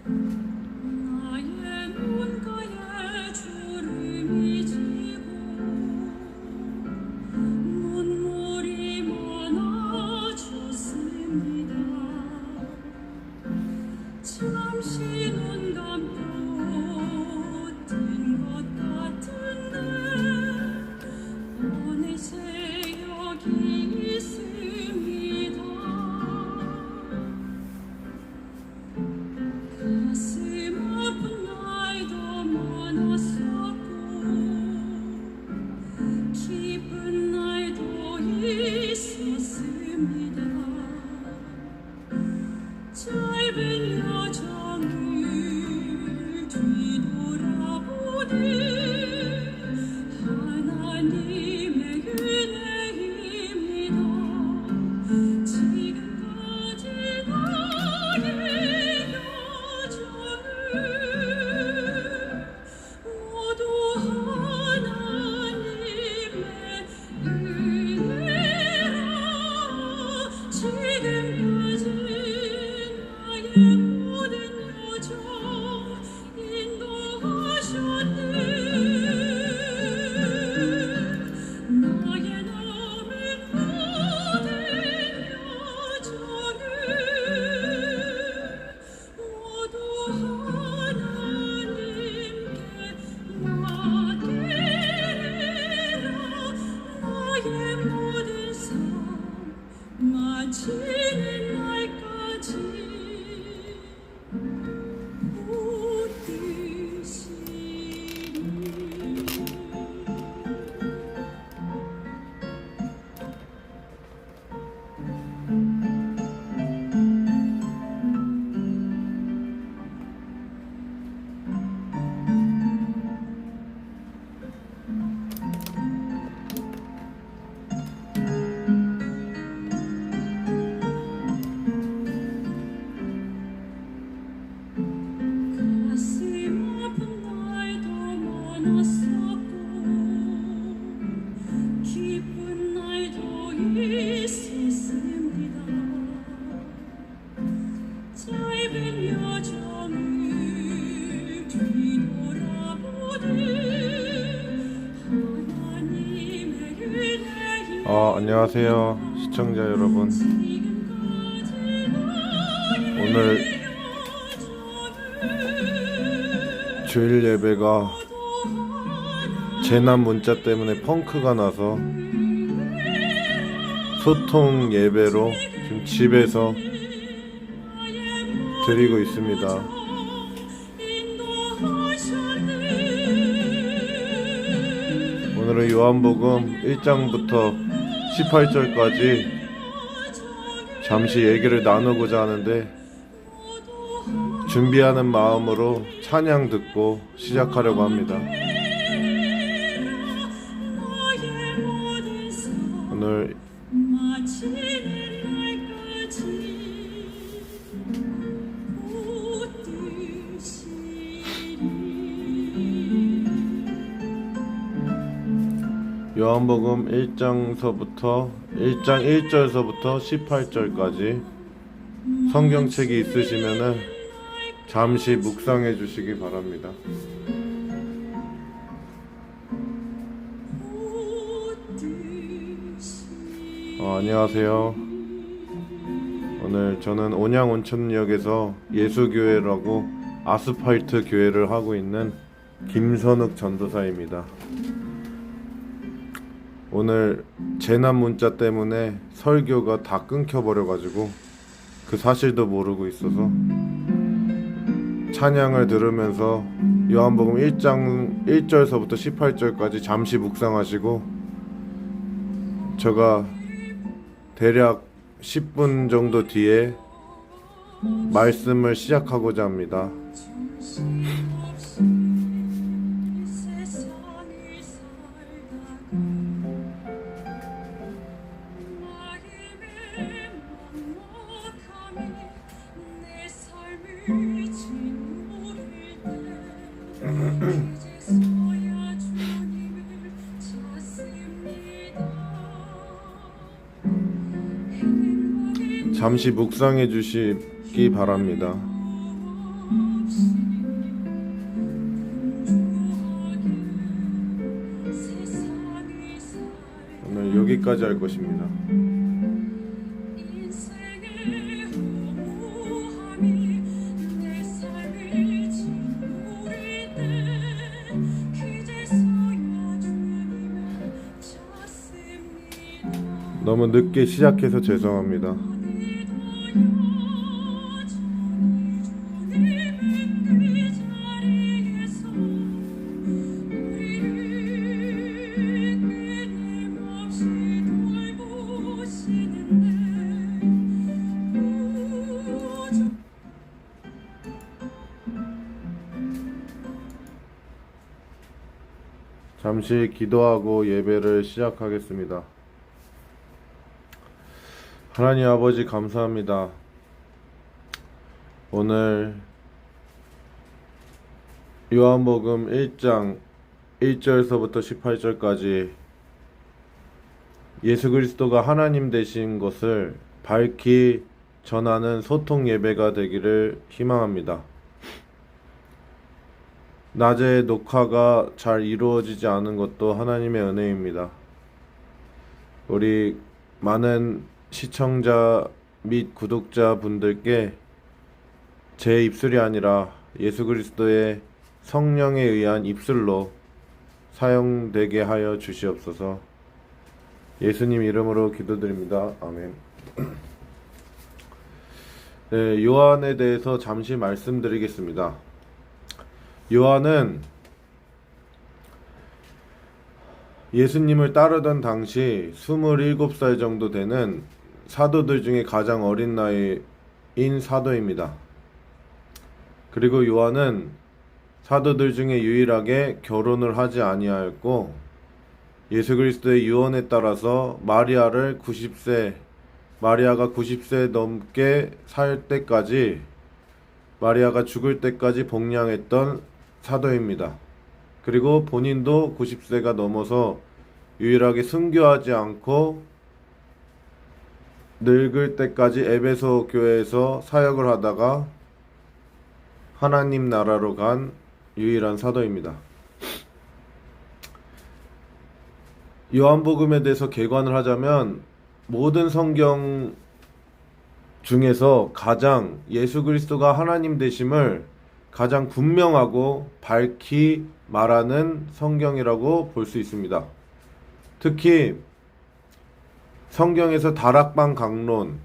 나의 눈가에 주름이 지고 눈물이 많아졌습니다. 잠시 눈 감고 뜬 것 같은데 어느새 여기 있습니다. 가슴 아픈 날도 많았었고 기쁜 날도 있었습니다. 짧은 여정을 뒤돌아보니 하나님의 은혜입니다. 지금까지 나의 여정을 모두 하나님의 은혜라. 지금까지 나의 모든 여정 인도하셨네. 나의 남은 모든 여정을 모두 하나님께 맡기리라. 나의 모든 삶 마치는 날까지 붙드시리. 가슴 아픈 날도 많았었고 기쁜 날도 있었습니다. 짧은 여정을 뒤돌아보니 하나님의 은혜입니다. 안녕하세요 시청자 여러분. 지금까지 나의 오늘 주일 예배가 재난 문자 때문에 펑크가 나서 소통 예배로 지금 집에서 드리고 있습니다. 오늘은 요한복음 1장부터 18절까지 잠시 얘기를 나누고자 하는데 준비하는 마음으로 찬양 듣고 시작하려고 합니다. 오늘 요한복음 1장 1절서부터 18절까지 성경책이 있으시면은 잠시 묵상해 주시기 바랍니다. 안녕하세요. 오늘 저는 온양온천역에서 예수교회라고 아스팔트 교회를 하고 있는 김선욱 전도사입니다. 오늘 재난 문자 때문에 설교가 다 끊겨버려가지고 그 사실도 모르고 있어서 찬양을 들으면서 요한복음 1장 1절서부터 18절까지 잠시 묵상하시고 제가 대략 10분 정도 뒤에 말씀을 시작하고자 합니다. 잠시 묵상해 주시기 바랍니다. 없이 분주하게 세상을 살 오늘 여기까지 할 것입니다. 인생의 허무함이 내 삶을 짓누를 때 그제서야 주님을 찾습니다. 너무 늦게 시작해서 죄송합니다. 잠시 기도하고 예배를 시작하겠습니다. 하나님 아버지 감사합니다. 오늘 요한복음 1장 1절서부터 18절까지 예수 그리스도가 하나님 되신 것을 밝히 전하는 소통 예배가 되기를 희망합니다. 낮에 녹화가 잘 이루어지지 않은 것도 하나님의 은혜입니다. 우리 많은 시청자 및 구독자 분들께 제 입술이 아니라 예수 그리스도의 성령에 의한 입술로 사용되게 하여 주시옵소서. 예수님 이름으로 기도드립니다. 아멘. 네, 요한에 대해서 잠시 말씀드리겠습니다. 요한은 예수님을 따르던 당시 27살 정도 되는 사도들 중에 가장 어린 나이인 사도입니다. 그리고 요한은 사도들 중에 유일하게 결혼을 하지 아니하였고 예수 그리스도의 유언에 따라서 마리아가 90세 넘게 살 때까지, 마리아가 죽을 때까지 복양했던 사도입니다. 그리고 본인도 90세가 넘어서 유일하게 순교하지 않고 늙을 때까지 에베소 교회에서 사역을 하다가 하나님 나라로 간 유일한 사도입니다. 요한복음에 대해서 개관을 하자면 모든 성경 중에서 가장 예수 그리스도가 하나님 되심을 가장 분명하고 밝히 말하는 성경이라고 볼 수 있습니다. 특히 성경에서 다락방 강론은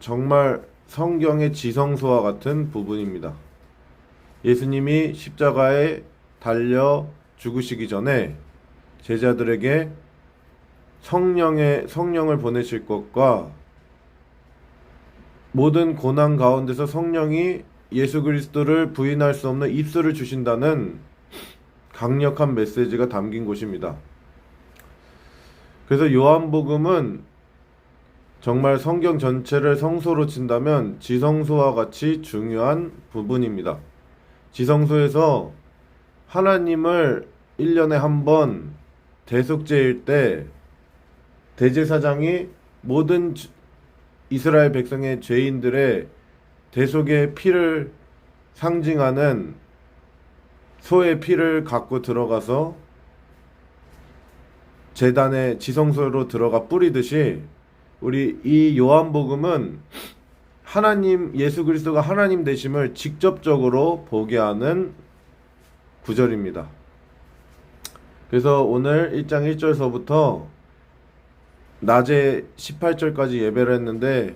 정말 성경의 지성소와 같은 부분입니다. 예수님이 십자가에 달려 죽으시기 전에 제자들에게 성령을 보내실 것과 모든 고난 가운데서 성령이 예수 그리스도를 부인할 수 없는 입술을 주신다는 강력한 메시지가 담긴 곳입니다. 그래서 요한복음은 정말 성경 전체를 성소로 친다면 지성소와 같이 중요한 부분입니다. 지성소에서 하나님을 1년에 한 번 대속죄일 때 대제사장이 모든 이스라엘 백성의 죄인들의 대속의 피를 상징하는 소의 피를 갖고 들어가서 제단의 지성소로 들어가 뿌리듯이 우리 이 요한복음은 하나님, 예수 그리스도가 하나님 되심을 직접적으로 보게 하는 구절입니다. 그래서 오늘 1장 1절서부터 낮에 18절까지 예배를 했는데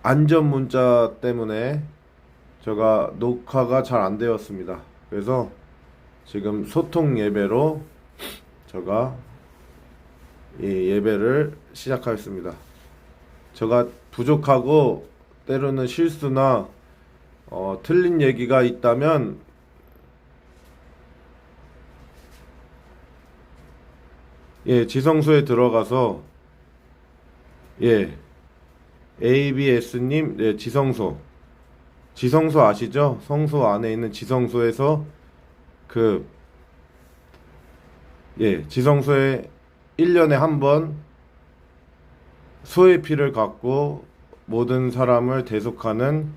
안전 문자 때문에 제가 녹화가 잘 안 되었습니다. 그래서 지금 소통 예배로 제가 이 예배를 시작하겠습니다. 제가 부족하고 때로는 실수나 틀린 얘기가 있다면 지성소에 들어가서 ABS님 지성소 아시죠? 성소 안에 있는 지성소에서 지성소에 1년에 한 번 소의 피를 갖고 모든 사람을 대속하는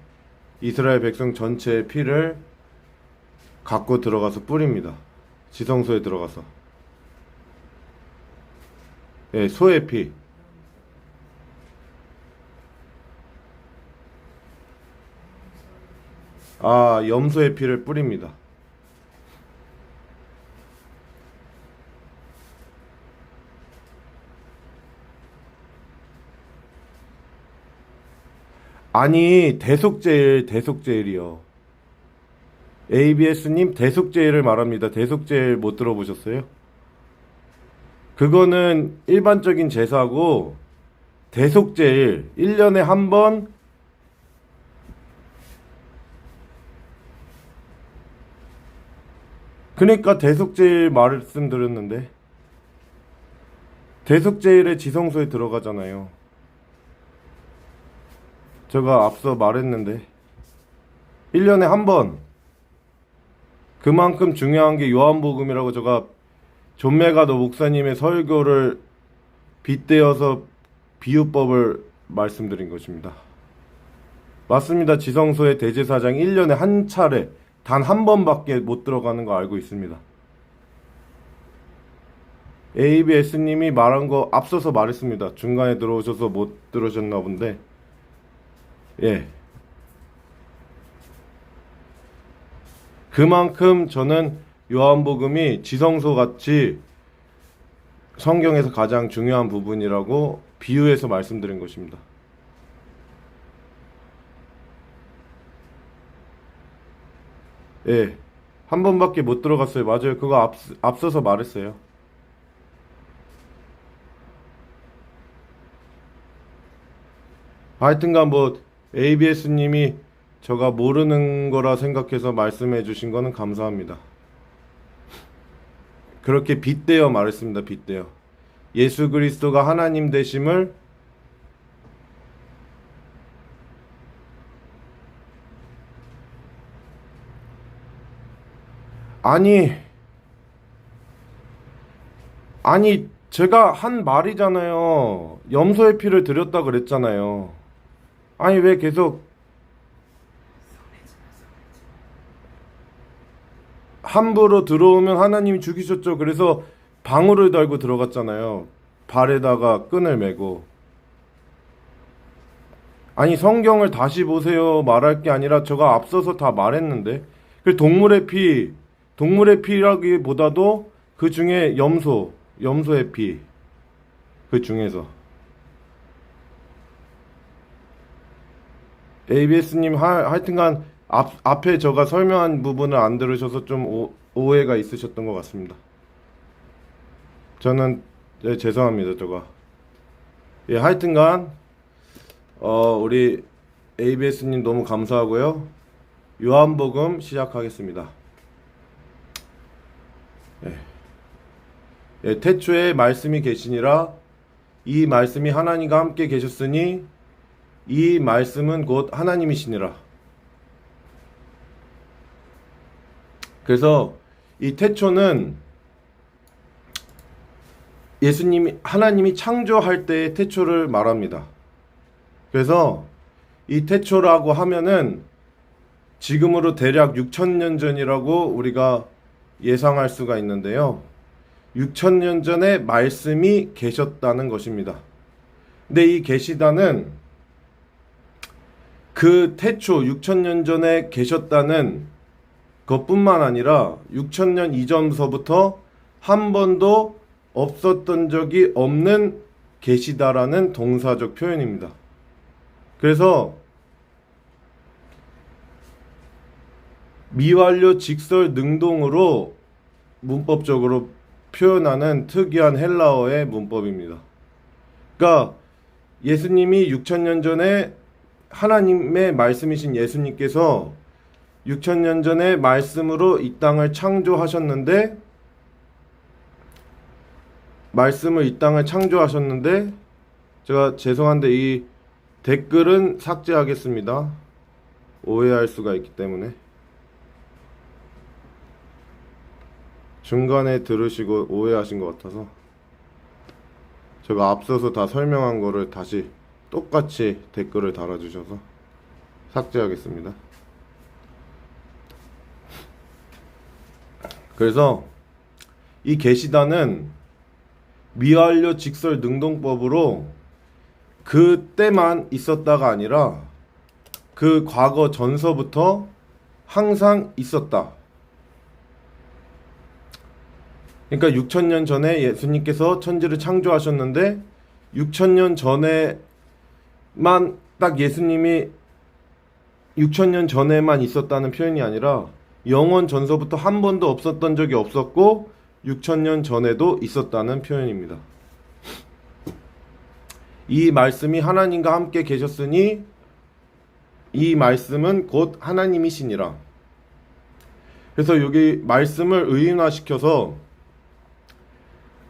이스라엘 백성 전체의 피를 갖고 들어가서 뿌립니다. 지성소에 들어가서. 예, 소의 피. 아, 염소의 피를 뿌립니다. 아니, 대속제일이요. ABS님, 대속제일을 말합니다. 대속제일 못 들어보셨어요? 그거는 일반적인 제사고, 대속제일, 1년에 한 번, 그러니까 대속제일 말씀드렸는데, 대속제일에 지성소에 들어가잖아요. 제가 앞서 말했는데, 1년에 한 번, 그만큼 중요한 게 요한복음이라고 제가 존 메가더 목사님의 설교를 빗대어서 비유법을 말씀드린 것입니다. 맞습니다. 지성소의 대제사장 1년에 한 차례 단 한 번밖에 못 들어가는 거 알고 있습니다. ABS님이 말한 거 앞서서 말했습니다. 중간에 들어오셔서 못 들으셨나 본데, 예. 그만큼 저는 요한복음이 지성소 같이 성경에서 가장 중요한 부분이라고 비유해서 말씀드린 것입니다. 예. 한 번밖에 못 들어갔어요. 맞아요. 그거 앞서서 말했어요. 하여튼간 뭐 ABS님이 제가 모르는 거라 생각해서 말씀해 주신 거는 감사합니다. 그렇게 빗대어 말했습니다. 빗대어. 예수 그리스도가 하나님 되심을 아니 제가 한 말이잖아요. 염소의 피를 드렸다 그랬잖아요. 아니 왜 계속 함부로 들어오면 하나님이 죽이셨죠. 그래서 방울을 달고 들어갔잖아요. 발에다가 끈을 매고. 아니 성경을 다시 보세요 말할 게 아니라 제가 앞서서 다 말했는데, 그 동물의 피라기보다도 그 중에 염소의 피, 그 중에서 ABS님 하여튼간 앞에 제가 설명한 부분을 안 들으셔서 좀 오해가 있으셨던 것 같습니다. 저는 네, 죄송합니다. 제가 예, 하여튼간 우리 ABS님 너무 감사하고요. 요한복음 시작하겠습니다. 예. 예, 태초에 말씀이 계시니라. 이 말씀이 하나님과 함께 계셨으니 이 말씀은 곧 하나님이시니라. 그래서 이 태초는 하나님이 창조할 때의 태초를 말합니다. 그래서 이 태초라고 하면은 지금으로 대략 6,000년 전이라고 우리가 예상할 수가 있는데요. 6,000년 전에 말씀이 계셨다는 것입니다. 근데 이 계시다는 그 태초 6,000년 전에 계셨다는 그것뿐만 아니라 6,000년 이전서부터 한 번도 없었던 적이 없는 계시다라는 동사적 표현입니다. 그래서 미완료 직설 능동으로 문법적으로 표현하는 특이한 헬라어의 문법입니다. 그러니까 예수님이 6,000년 전에 하나님의 말씀이신 예수님께서 6,000년 전에 말씀으로 이 땅을 창조하셨는데, 제가 죄송한데 이 댓글은 삭제하겠습니다. 오해할 수가 있기 때문에. 중간에 들으시고 오해하신 것 같아서 제가 앞서서 다 설명한 거를 다시 똑같이 댓글을 달아주셔서 삭제하겠습니다. 그래서 이 계시다는 미완료 직설 능동법으로 그때만 있었다가 아니라 그 과거 전서부터 항상 있었다. 그러니까 6,000년 전에 예수님께서 천지를 창조하셨는데 6,000년 전에만 딱 예수님이 6,000년 전에만 있었다는 표현이 아니라 영원 전서부터 한 번도 없었던 적이 없었고 6,000년 전에도 있었다는 표현입니다. 이 말씀이 하나님과 함께 계셨으니 이 말씀은 곧 하나님이시니라. 그래서 여기 말씀을 의인화시켜서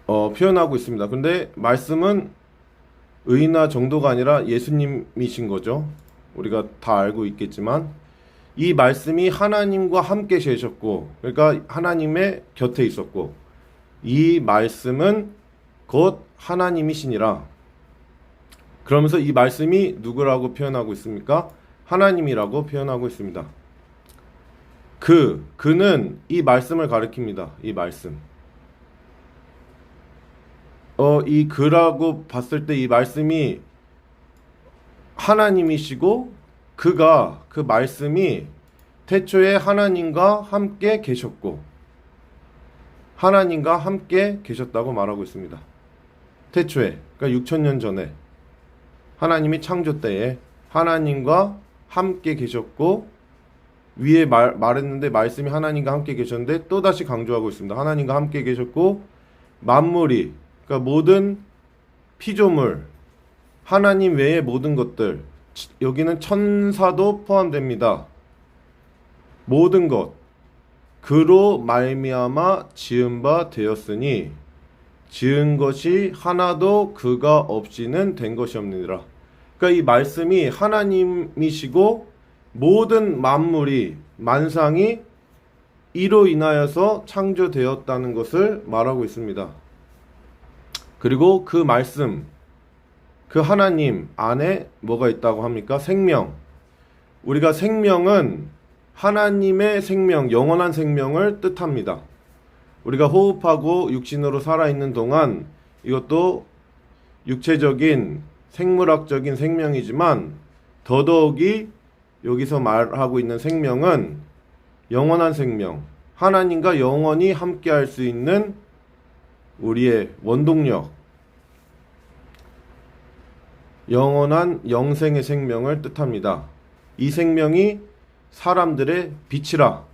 표현하고 있습니다. 근데 말씀은 의인화 정도가 아니라 예수님이신 거죠. 우리가 다 알고 있겠지만 이 말씀이 하나님과 함께 계셨고, 그러니까 하나님의 곁에 있었고, 이 말씀은 곧 하나님이시니라. 그러면서 이 말씀이 누구라고 표현하고 있습니까? 하나님이라고 표현하고 있습니다. 그는 이 말씀을 가리킵니다. 이 말씀. 이 그라고 봤을 때 이 말씀이 하나님이시고 그 말씀이 태초에 하나님과 함께 계셨고 하나님과 함께 계셨다고 말하고 있습니다. 태초에, 그러니까 6,000년 전에 하나님이 창조 때에 하나님과 함께 계셨고 위에 말했는데 말씀이 하나님과 함께 계셨는데 또다시 강조하고 있습니다. 하나님과 함께 계셨고 만물이, 그러니까 모든 피조물, 하나님 외의 모든 것들, 여기는 천사도 포함됩니다. 모든 것 그로 말미암아 지은 바 되었으니 지은 것이 하나도 그가 없이는 된 것이 없느니라. 그러니까 이 말씀이 하나님이시고 모든 만물이 만상이 이로 인하여서 창조되었다는 것을 말하고 있습니다. 그리고 그 말씀, 그 하나님 안에 뭐가 있다고 합니까? 생명. 우리가 생명은 하나님의 생명, 영원한 생명을 뜻합니다. 우리가 호흡하고 육신으로 살아있는 동안 이것도 육체적인 생물학적인 생명이지만 더더욱이 여기서 말하고 있는 생명은 영원한 생명, 하나님과 영원히 함께 할 수 있는 우리의 원동력, 영원한 영생의 생명을 뜻합니다. 이 생명이 사람들의 빛이라.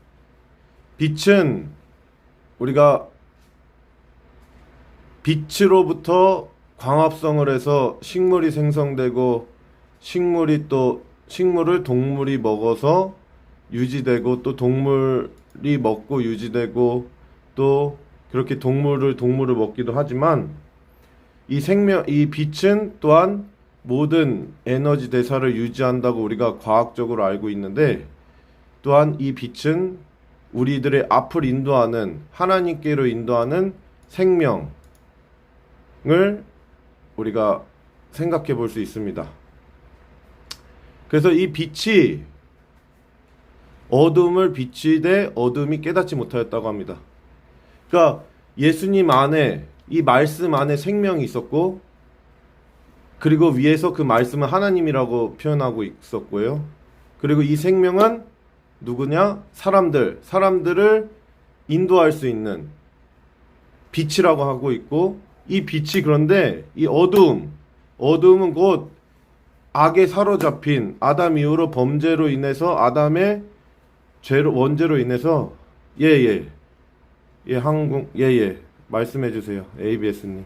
빛은 우리가 빛으로부터 광합성을 해서 식물이 생성되고 식물을 동물이 먹어서 유지되고 또 동물이 먹고 유지되고 또 그렇게 동물을 먹기도 하지만 이 빛은 또한 모든 에너지 대사를 유지한다고 우리가 과학적으로 알고 있는데 또한 이 빛은 우리들의 앞을 인도하는 하나님께로 인도하는 생명을 우리가 생각해 볼 수 있습니다. 그래서 이 빛이 어둠을 비치되 어둠이 깨닫지 못하였다고 합니다. 그러니까 예수님 안에 이 말씀 안에 생명이 있었고 그리고 위에서 그 말씀은 하나님이라고 표현하고 있었고요. 그리고 이 생명은 누구냐? 사람들을 인도할 수 있는 빛이라고 하고 있고 이 빛이 그런데 이 어두움은 곧 악에 사로잡힌 아담 이후로 범죄로 인해서 아담의 원죄로 인해서 말씀해 주세요. ABS님.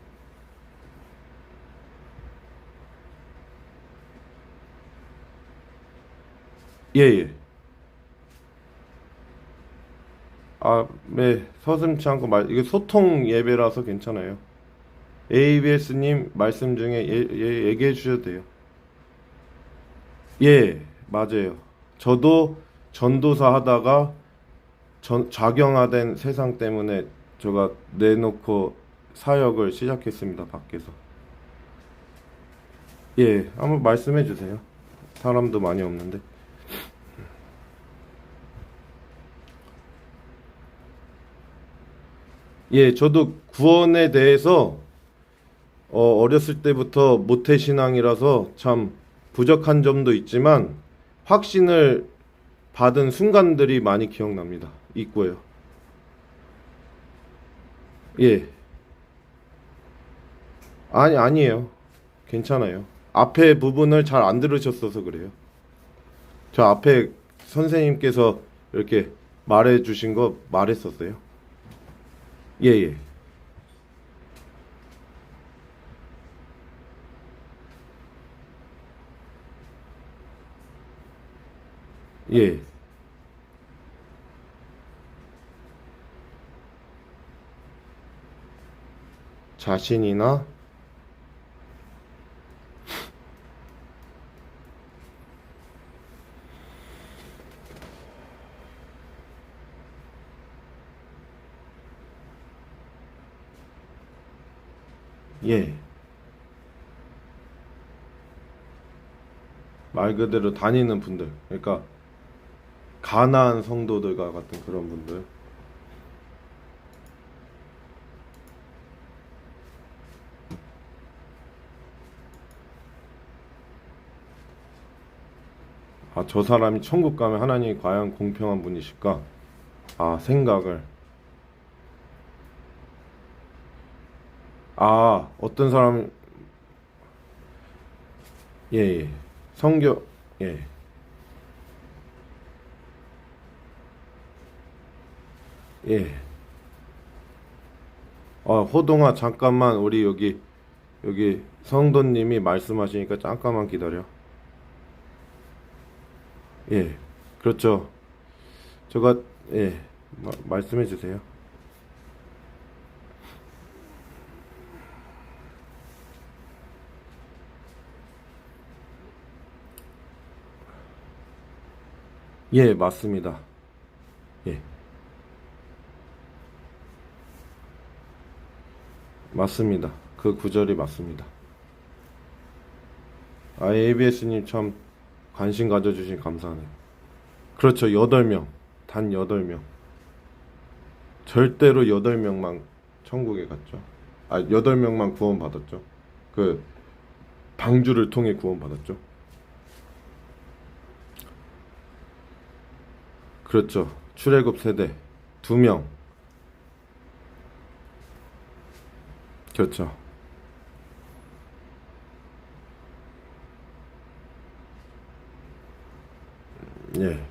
네, 서슴치 않고 이게 소통 예배라서 괜찮아요. ABS님 말씀 중에 얘기해 주셔도 돼요. 맞아요. 저도 전도사 하다가 좌경화된 세상 때문에 제가 내놓고 사역을 시작했습니다. 밖에서. 한번 말씀해 주세요. 사람도 많이 없는데. 예, 저도 구원에 대해서 어렸을 때부터 모태신앙이라서 참 부족한 점도 있지만 확신을 받은 순간들이 많이 기억납니다. 있고요. 예. 아니에요. 괜찮아요. 앞에 부분을 잘 안 들으셨어서 그래요. 저 앞에 선생님께서 이렇게 말해 주신 거 말했었어요. 예, 예. 예. 자신이나 예. 말 그대로 다니는 분들. 그러니까 가난한 성도들과 같은 그런 분들. 아, 저 사람이 천국 가면 하나님이 과연 공평한 분이실까? 아, 생각을. 아, 어떤 사람, 예, 예. 성교, 예, 예. 호동아, 잠깐만, 우리 여기 성도님이 말씀하시니까 잠깐만 기다려. 예, 그렇죠. 제가, 예, 말씀해 주세요. 예, 맞습니다. 예, 맞습니다. 그 구절이 맞습니다. 아, ABS님 참 관심 가져주신 감사하네요. 그렇죠. 8명. 단 8명. 절대로 8명만 천국에 갔죠. 아, 8명만 구원받았죠. 그 방주를 통해 구원받았죠. 그렇죠. 출애굽 세대 2명. 그렇죠. 예.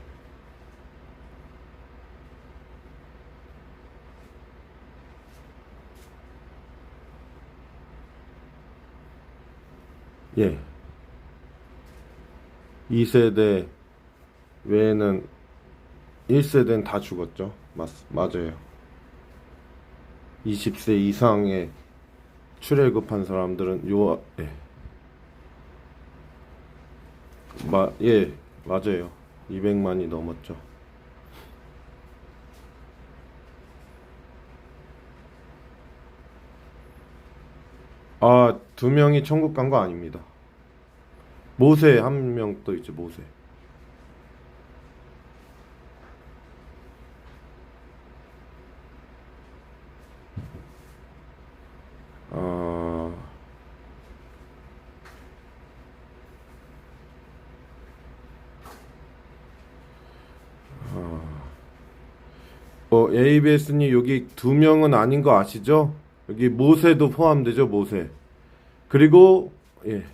예. 2세대 외에는 1세대는 다 죽었죠. 맞아요. 20세 이상의 출애굽한 사람들은 예. 예, 맞아요. 200만이 넘었죠. 아, 2명이 천국 간 거 아닙니다. 모세 한 명 또 있죠, 모세. 어, ABS님 여기 2명은 아닌 거 아시죠? 여기 모세도 포함되죠, 모세. 그리고 예,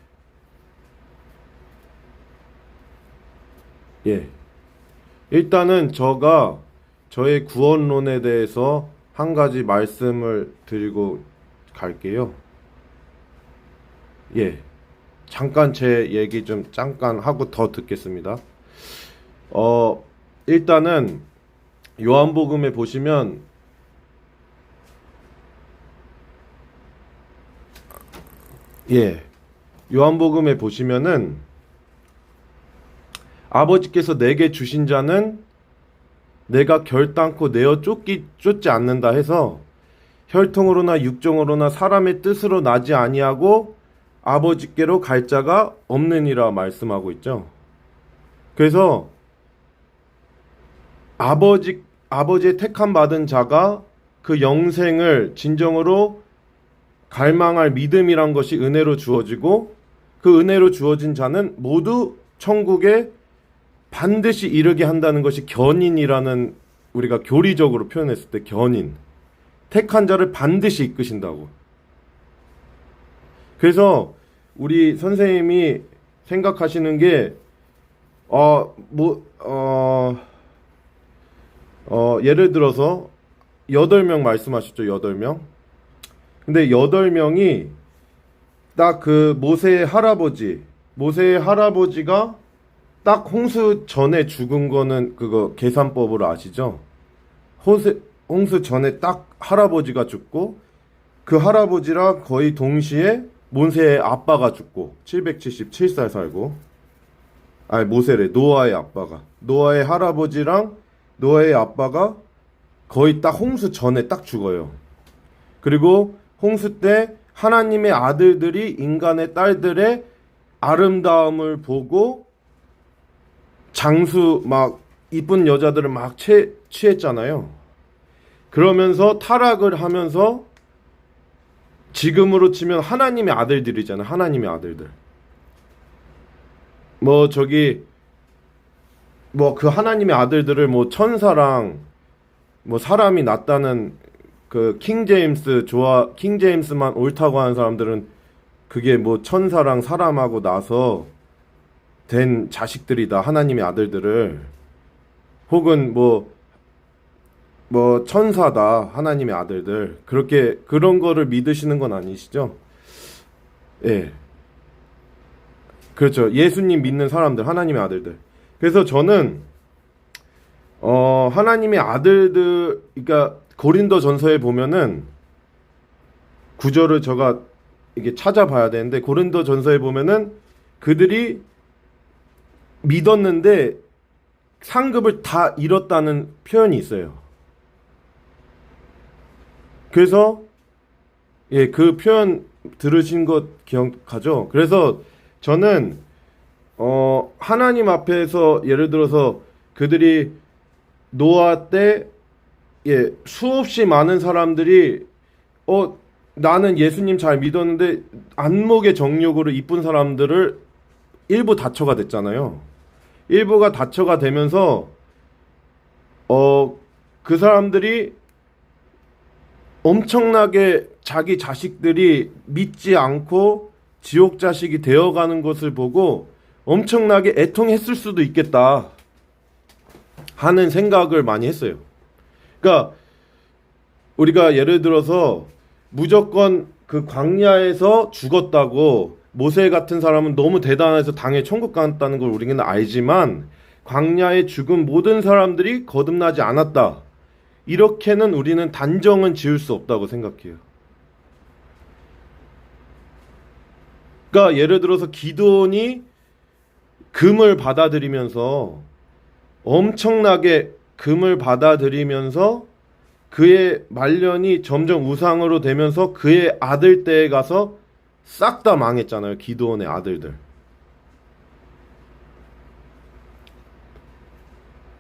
예. 일단은 저의 구원론에 대해서 한 가지 말씀을 드리고 갈게요. 예. 잠깐 제 얘기 좀 잠깐 하고 더 듣겠습니다. 일단은 요한복음에 보시면 예. 요한복음에 보시면은 아버지께서 내게 주신 자는 내가 결단코 내어 쫓지 않는다 해서 혈통으로나 육정으로나 사람의 뜻으로 나지 아니하고 아버지께로 갈 자가 없느니라 말씀하고 있죠. 그래서 아버지의 택함 받은 자가 그 영생을 진정으로 갈망할 믿음이란 것이 은혜로 주어지고, 그 은혜로 주어진 자는 모두 천국에 반드시 이르게 한다는 것이 견인이라는, 우리가 교리적으로 표현했을 때 견인, 택한 자를 반드시 이끄신다고. 그래서 우리 선생님이 생각하시는 게 예를 들어서 8명 말씀하셨죠. 8명. 근데 8명이 딱 그 모세의 할아버지가 딱 홍수 전에 죽은 거는 그거 계산법으로 아시죠? 홍수 전에 딱 할아버지가 죽고, 그 할아버지랑 거의 동시에 모세의 아빠가 죽고 777살 살고, 아니 모세래, 노아의 아빠가, 노아의 할아버지랑 노아의 아빠가 거의 딱 홍수 전에 딱 죽어요. 그리고 홍수 때 하나님의 아들들이 인간의 딸들의 아름다움을 보고 장수 막 이쁜 여자들을 막 취했잖아요. 그러면서 타락을 하면서 지금으로 치면 하나님의 아들들이잖아요. 하나님의 아들들. 그 하나님의 아들들을 천사랑 사람이 낫다는 그 킹제임스만 옳다고 하는 사람들은 그게 천사랑 사람하고 나서 된 자식들이다. 하나님의 아들들을. 혹은 천사다. 하나님의 아들들. 그런 거를 믿으시는 건 아니시죠? 예. 그렇죠. 예수님 믿는 사람들, 하나님의 아들들. 그래서 저는 하나님의 아들들, 그러니까 고린도전서에 보면은 구절을 제가 이게 찾아봐야 되는데, 고린도전서에 보면은 그들이 믿었는데 상급을 다 잃었다는 표현이 있어요. 그래서 그 표현 들으신 것 기억하죠? 그래서 저는 하나님 앞에서 예를 들어서 그들이 노아 때 수없이 많은 사람들이 나는 예수님 잘 믿었는데 안목의 정욕으로 이쁜 사람들을 일부 다처가 됐잖아요. 일부가 다처가 되면서 그 사람들이 엄청나게 자기 자식들이 믿지 않고 지옥 자식이 되어가는 것을 보고 엄청나게 애통했을 수도 있겠다 하는 생각을 많이 했어요. 그러니까 우리가 예를 들어서 무조건 그 광야에서 죽었다고, 모세 같은 사람은 너무 대단해서 당연히 천국 갔다는 걸 우리는 알지만, 광야에 죽은 모든 사람들이 거듭나지 않았다, 이렇게는 우리는 단정은 지을 수 없다고 생각해요. 그러니까 예를 들어서 기드온이 금을 받아들이면서, 엄청나게 금을 받아들이면서 그의 말년이 점점 우상으로 되면서 그의 아들 때에 가서 싹 다 망했잖아요. 기드온의 아들들.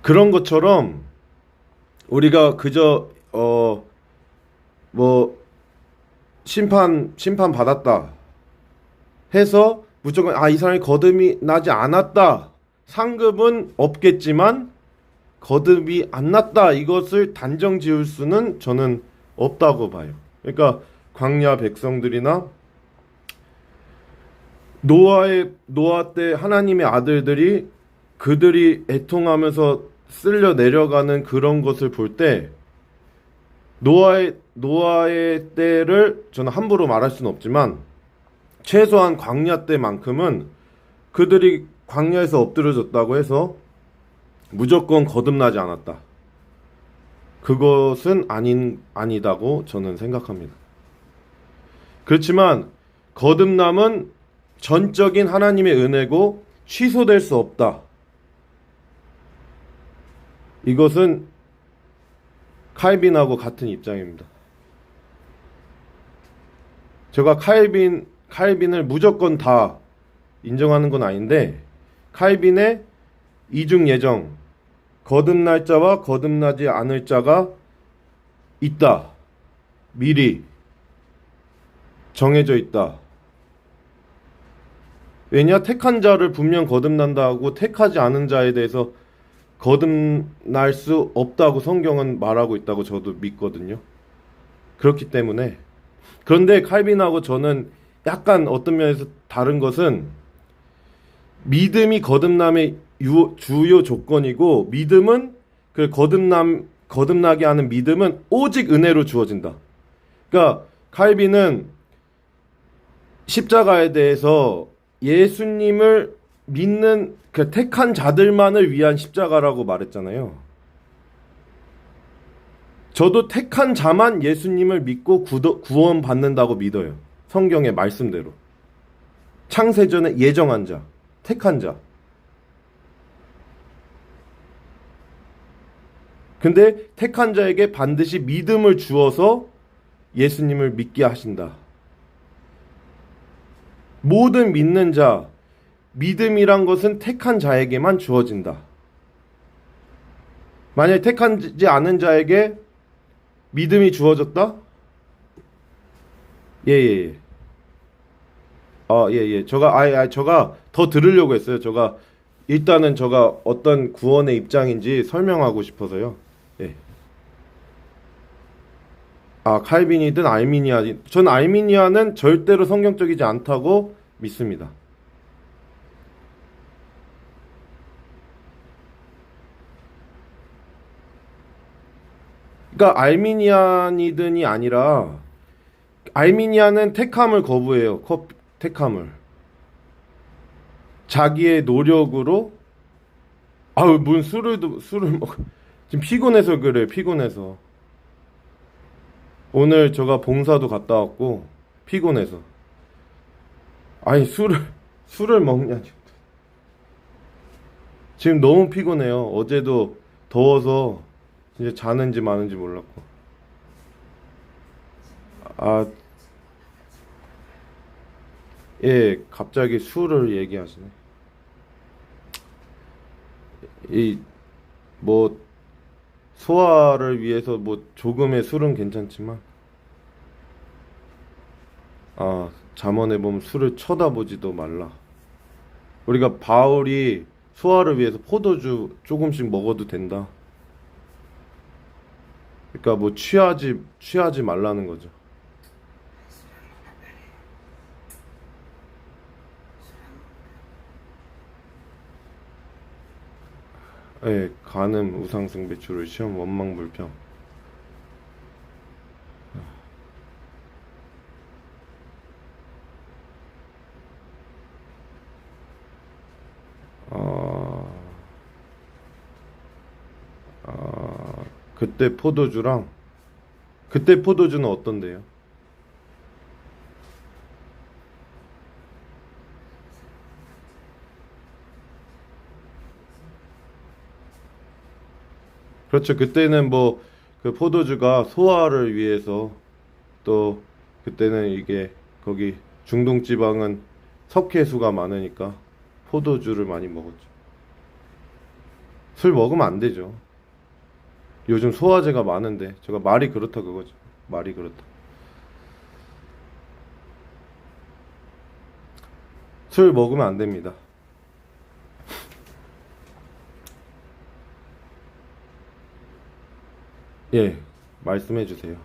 그런 것처럼 우리가 그저 심판 받았다 해서 무조건 이 사람이 거듭이 나지 않았다, 상급은 없겠지만 거듭이 안 났다, 이것을 단정 지을 수는 저는 없다고 봐요. 그러니까 광야 백성들이나 노아 때 하나님의 아들들이 그들이 애통하면서 쓸려 내려가는 그런 것을 볼 때, 노아의 때를 저는 함부로 말할 수는 없지만 최소한 광야 때만큼은 그들이 광야에서 엎드려졌다고 해서 무조건 거듭나지 않았다, 그것은 아니다고 저는 생각합니다. 그렇지만 거듭남은 전적인 하나님의 은혜고 취소될 수 없다, 이것은 칼빈하고 같은 입장입니다. 제가 칼빈을 무조건 다 인정하는 건 아닌데, 칼빈의 이중 예정, 거듭날 자와 거듭나지 않을 자가 있다. 미리 정해져 있다. 왜냐? 택한 자를 분명 거듭난다 하고 택하지 않은 자에 대해서 거듭날 수 없다고 성경은 말하고 있다고 저도 믿거든요. 그렇기 때문에 그런데 칼빈하고 저는 약간 어떤 면에서 다른 것은 믿음이 거듭남의 주요 조건이고 믿음은 그 거듭나게 하는 믿음은 오직 은혜로 주어진다. 그러니까 칼빈은 십자가에 대해서 예수님을 믿는 그 택한 자들만을 위한 십자가라고 말했잖아요. 저도 택한 자만 예수님을 믿고 구원 받는다고 믿어요. 성경의 말씀대로. 창세전에 예정한 자, 택한 자. 근데 택한 자에게 반드시 믿음을 주어서 예수님을 믿게 하신다. 모든 믿는 자, 믿음이란 것은 택한 자에게만 주어진다. 만약에 택하지 않은 자에게 믿음이 주어졌다? 예. 예. 제가 더 들으려고 했어요. 일단은 어떤 구원의 입장인지 설명하고 싶어서요. 예. 칼빈이든 알미니아든, 전 알미니아는 절대로 성경적이지 않다고 믿습니다. 그러니까 알미니안이든이 아니라 알미니아는 택함을 거부해요. 택함을 자기의 노력으로 뭔 술을 먹 지금 피곤해서 그래. 피곤해서 오늘 제가 봉사도 갔다 왔고 피곤해서 술을 먹냐 지금 너무 피곤해요. 어제도 더워서 이제 자는지 마는지 몰랐고. 예, 갑자기 술을 얘기하시네. 소화를 위해서 조금의 술은 괜찮지만, 잠언에 보면 술을 쳐다보지도 말라. 우리가 바울이 소화를 위해서 포도주 조금씩 먹어도 된다. 그러니까 취하지 말라는 거죠. 예, 간음, 우상승, 배출을 시험, 원망, 불평. 그때 포도주는 어떤데요? 그렇죠. 그때는 그 포도주가 소화를 위해서, 또 그때는 이게 거기 중동 지방은 석회수가 많으니까 포도주를 많이 먹었죠. 술 먹으면 안 되죠. 요즘 소화제가 많은데, 제가 말이 그렇다 그거죠. 말이 그렇다. 술 먹으면 안 됩니다. 예, 말씀해 주세요.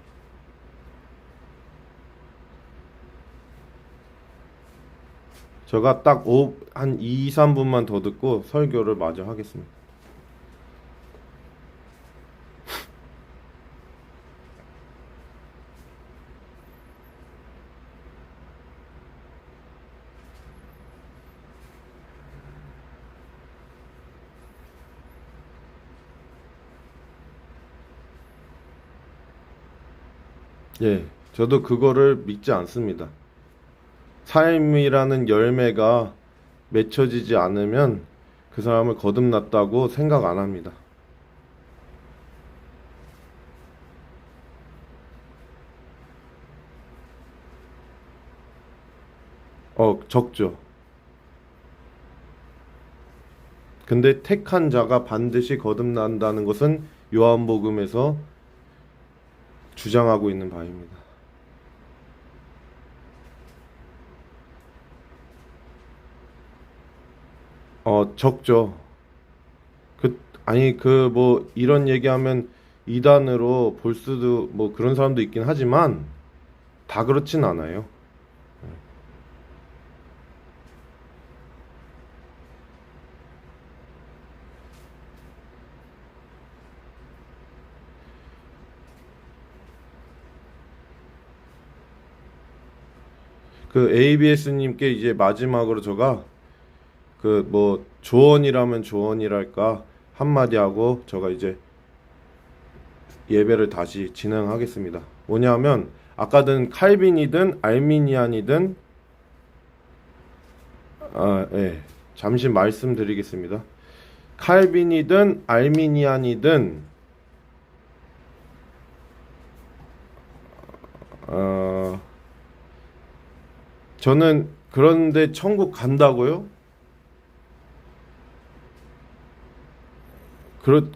제가 딱 한 2, 3분만 더 듣고 설교를 마저 하겠습니다. 예, 저도 그거를 믿지 않습니다. 삶이라는 열매가 맺혀지지 않으면 그 사람을 거듭났다고 생각 안 합니다. 적죠. 근데 택한 자가 반드시 거듭난다는 것은 요한복음에서 주장하고 있는 바입니다. 적죠. 아니 뭐 이런 얘기하면 이단으로 볼 수도 뭐 그런 사람도 있긴 하지만 다 그렇진 않아요. 그 ABS님께 이제 마지막으로 제가 그 뭐 조언이라면 조언이랄까 한마디 하고 제가 이제 예배를 다시 진행하겠습니다. 뭐냐면 아까든 칼빈이든 알미니안이든 예. 잠시 말씀드리겠습니다. 칼빈이든 알미니안이든 저는 그런데 천국 간다고요?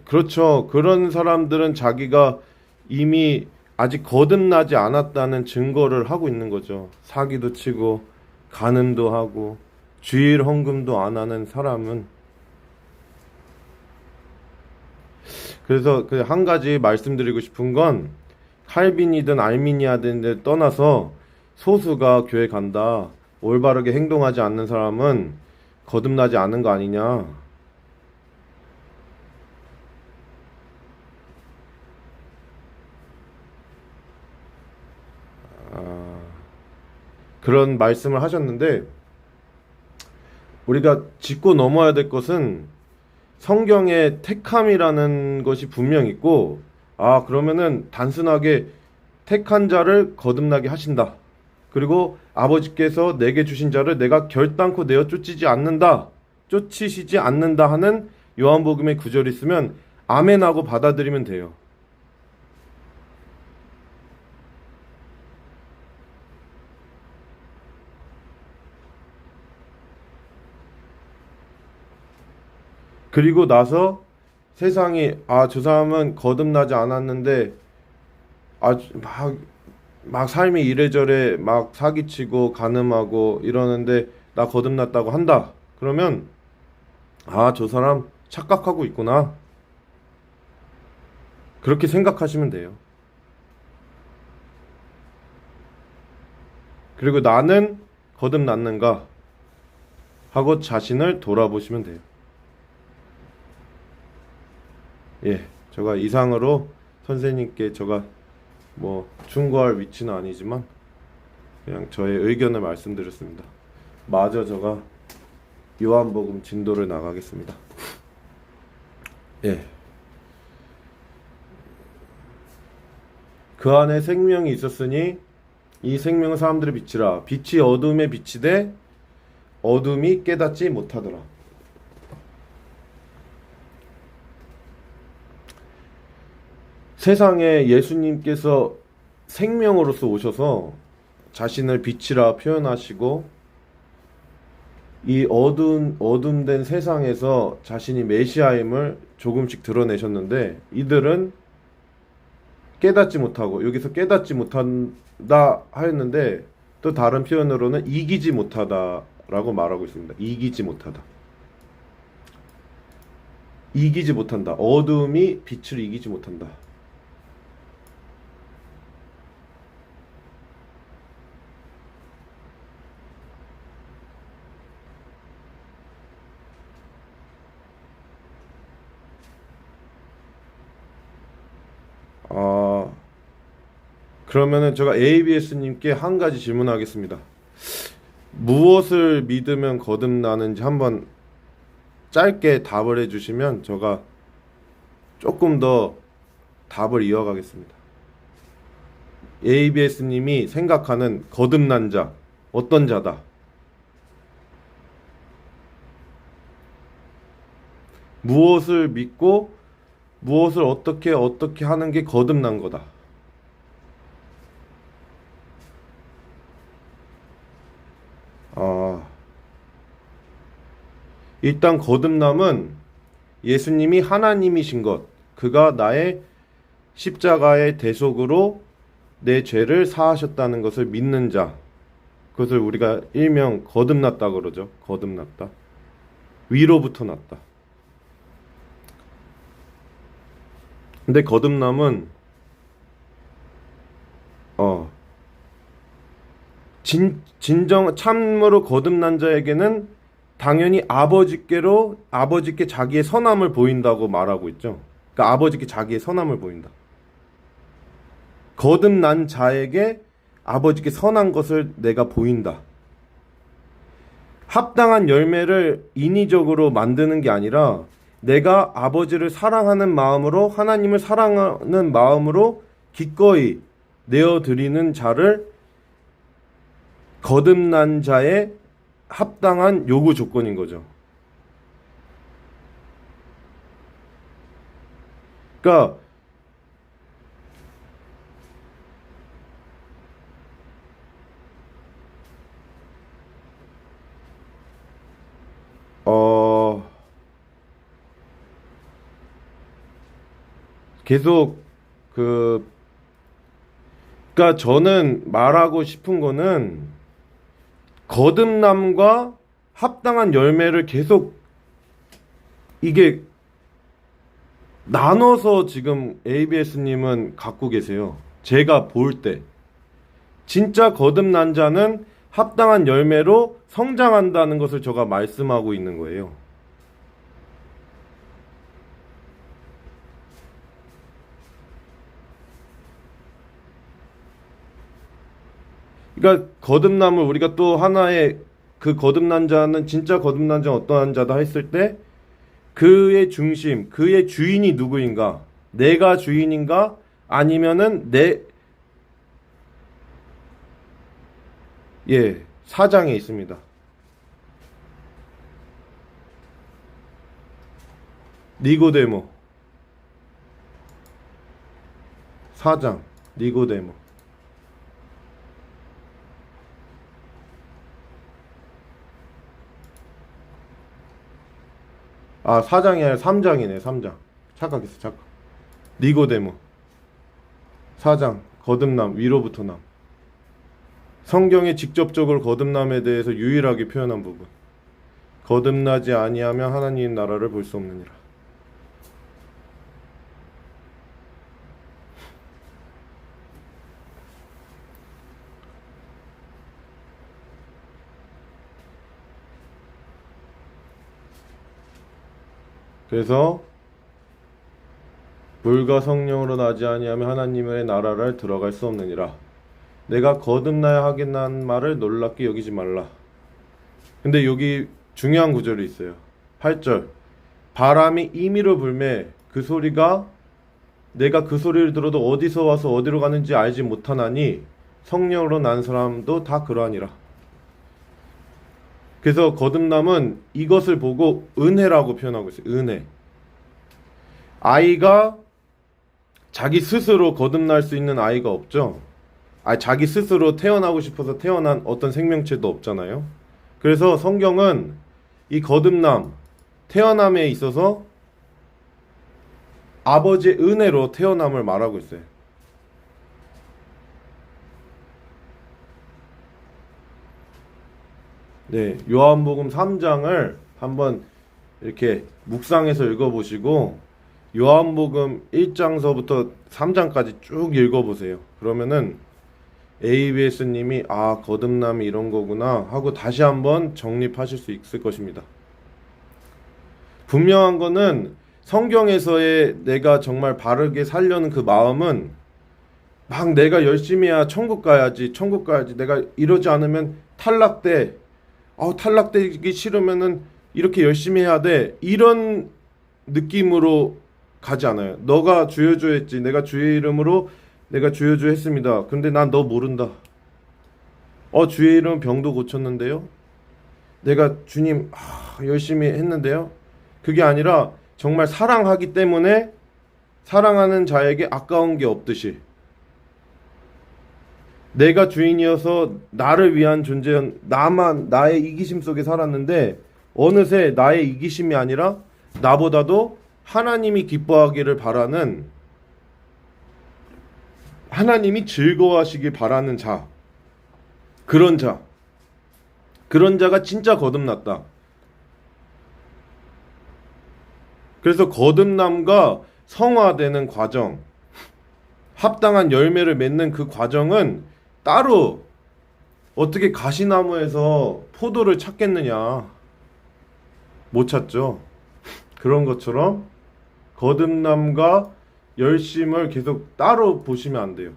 그렇죠. 그런 사람들은 자기가 이미 아직 거듭나지 않았다는 증거를 하고 있는 거죠. 사기도 치고 간음도 하고 주일 헌금도 안 하는 사람은. 그래서 그 한 가지 말씀드리고 싶은 건 칼빈이든 알미니아든 떠나서 소수가 교회 간다, 올바르게 행동하지 않는 사람은 거듭나지 않은 거 아니냐. 그런 말씀을 하셨는데 우리가 짚고 넘어야 될 것은 성경에 택함이라는 것이 분명 있고, 그러면은 단순하게 택한 자를 거듭나게 하신다, 그리고 아버지께서 내게 주신 자를 내가 결단코 내어 쫓으시지 않는다 하는 요한복음의 구절이 있으면 아멘하고 받아들이면 돼요. 그리고 나서 세상이 저 사람은 거듭나지 않았는데 막 삶이 이래저래 막 사기치고 간음하고 이러는데 나 거듭났다고 한다. 그러면 저 사람 착각하고 있구나. 그렇게 생각하시면 돼요. 그리고 나는 거듭났는가 하고 자신을 돌아보시면 돼요. 예, 제가 이상으로 선생님께 제가 뭐 충고할 위치는 아니지만 그냥 저의 의견을 말씀드렸습니다. 마저 제가 요한복음 진도를 나가겠습니다. 예. 그 안에 생명이 있었으니 이 생명은 사람들의 빛이라. 빛이 어둠에 비치되 어둠이 깨닫지 못하더라. 세상에 예수님께서 생명으로서 오셔서 자신을 빛이라 표현하시고 이 어둠된 세상에서 자신이 메시아임을 조금씩 드러내셨는데 이들은 깨닫지 못하고, 여기서 깨닫지 못한다 하였는데 또 다른 표현으로는 이기지 못하다라고 말하고 있습니다. 이기지 못하다. 이기지 못한다. 어둠이 빛을 이기지 못한다. 그러면은 제가 ABS님께 한 가지 질문하겠습니다. 무엇을 믿으면 거듭나는지 한번 짧게 답을 해주시면 제가 조금 더 답을 이어가겠습니다. ABS님이 생각하는 거듭난 자, 어떤 자다? 무엇을 믿고 무엇을 어떻게 하는 게 거듭난 거다? 일단 거듭남은 예수님이 하나님이신 것, 그가 나의 십자가의 대속으로 내 죄를 사하셨다는 것을 믿는 자, 그것을 우리가 일명 거듭났다 그러죠. 거듭났다. 위로부터 났다. 근데 거듭남은 진정 참으로 거듭난 자에게는 당연히 아버지께 자기의 선함을 보인다고 말하고 있죠. 그러니까 아버지께 자기의 선함을 보인다. 거듭난 자에게 아버지께 선한 것을 내가 보인다. 합당한 열매를 인위적으로 만드는 게 아니라 내가 아버지를 사랑하는 마음으로, 하나님을 사랑하는 마음으로 기꺼이 내어드리는 자를 거듭난 자의 합당한 요구 조건인 거죠. 그러니까 계속 그러니까 저는 말하고 싶은 거는 거듭남과 합당한 열매를 계속 이게 나눠서 지금 ABS님은 갖고 계세요. 제가 볼 때 진짜 거듭난 자는 합당한 열매로 성장한다는 것을 제가 말씀하고 있는 거예요. 그러니까 거듭남을 우리가 또 하나의 그 거듭난 자는 진짜 거듭난 자는 어떠한 자다 했을 때 그의 중심, 그의 주인이 누구인가? 내가 주인인가? 아니면은 사장에 있습니다. 니고데모. 사장, 니고데모. 사장이 아니라 3장이네, 3장. 착각했어. 니고데모. 사장, 거듭남, 위로부터 남. 성경에 직접적으로 거듭남에 대해서 유일하게 표현한 부분. 거듭나지 아니하면 하나님 나라를 볼 수 없느니라. 그래서 물과 성령으로 나지 아니하면 하나님의 나라를 들어갈 수 없느니라. 내가 거듭나야 하겠다는 말을 놀랍게 여기지 말라. 근데 여기 중요한 구절이 있어요. 8절. 바람이 임의로 불매 그 소리가 내가 그 소리를 들어도 어디서 와서 어디로 가는지 알지 못하나니 성령으로 난 사람도 다 그러하니라. 그래서 거듭남은 이것을 보고 은혜라고 표현하고 있어요. 은혜. 아이가 자기 스스로 거듭날 수 있는 아이가 없죠. 자기 스스로 태어나고 싶어서 태어난 어떤 생명체도 없잖아요. 그래서 성경은 이 거듭남, 태어남에 있어서 아버지의 은혜로 태어남을 말하고 있어요. 네, 요한복음 3장을 한번 이렇게 묵상해서 읽어보시고 요한복음 1장서부터 3장까지 쭉 읽어보세요. 그러면은 ABS님이 거듭남이 이런 거구나 하고 다시 한번 정립하실 수 있을 것입니다. 분명한 거는 성경에서의 내가 정말 바르게 살려는 그 마음은 막 내가 열심히 해야 천국 가야지 내가 이러지 않으면 탈락돼. 탈락되기 싫으면은 이렇게 열심히 해야 돼. 이런 느낌으로 가지 않아요. 너가 주여주 했지. 내가 주의 이름으로 내가 주여주 했습니다. 근데 난 너 모른다. 주의 이름 병도 고쳤는데요. 내가 주님 열심히 했는데요. 그게 아니라 정말 사랑하기 때문에 사랑하는 자에게 아까운 게 없듯이 내가 주인이어서 나를 위한 존재, 나의 이기심 속에 살았는데 어느새 나의 이기심이 아니라 나보다도 하나님이 기뻐하기를 바라는 하나님이 즐거워하시길 바라는 자, 그런 자, 그런 자가 진짜 거듭났다. 그래서 거듭남과 성화되는 과정, 합당한 열매를 맺는 그 과정은 따로 어떻게 가시나무에서 포도를 찾겠느냐. 못 찾죠. 그런 것처럼 거듭남과 열심을 계속 따로 보시면 안 돼요.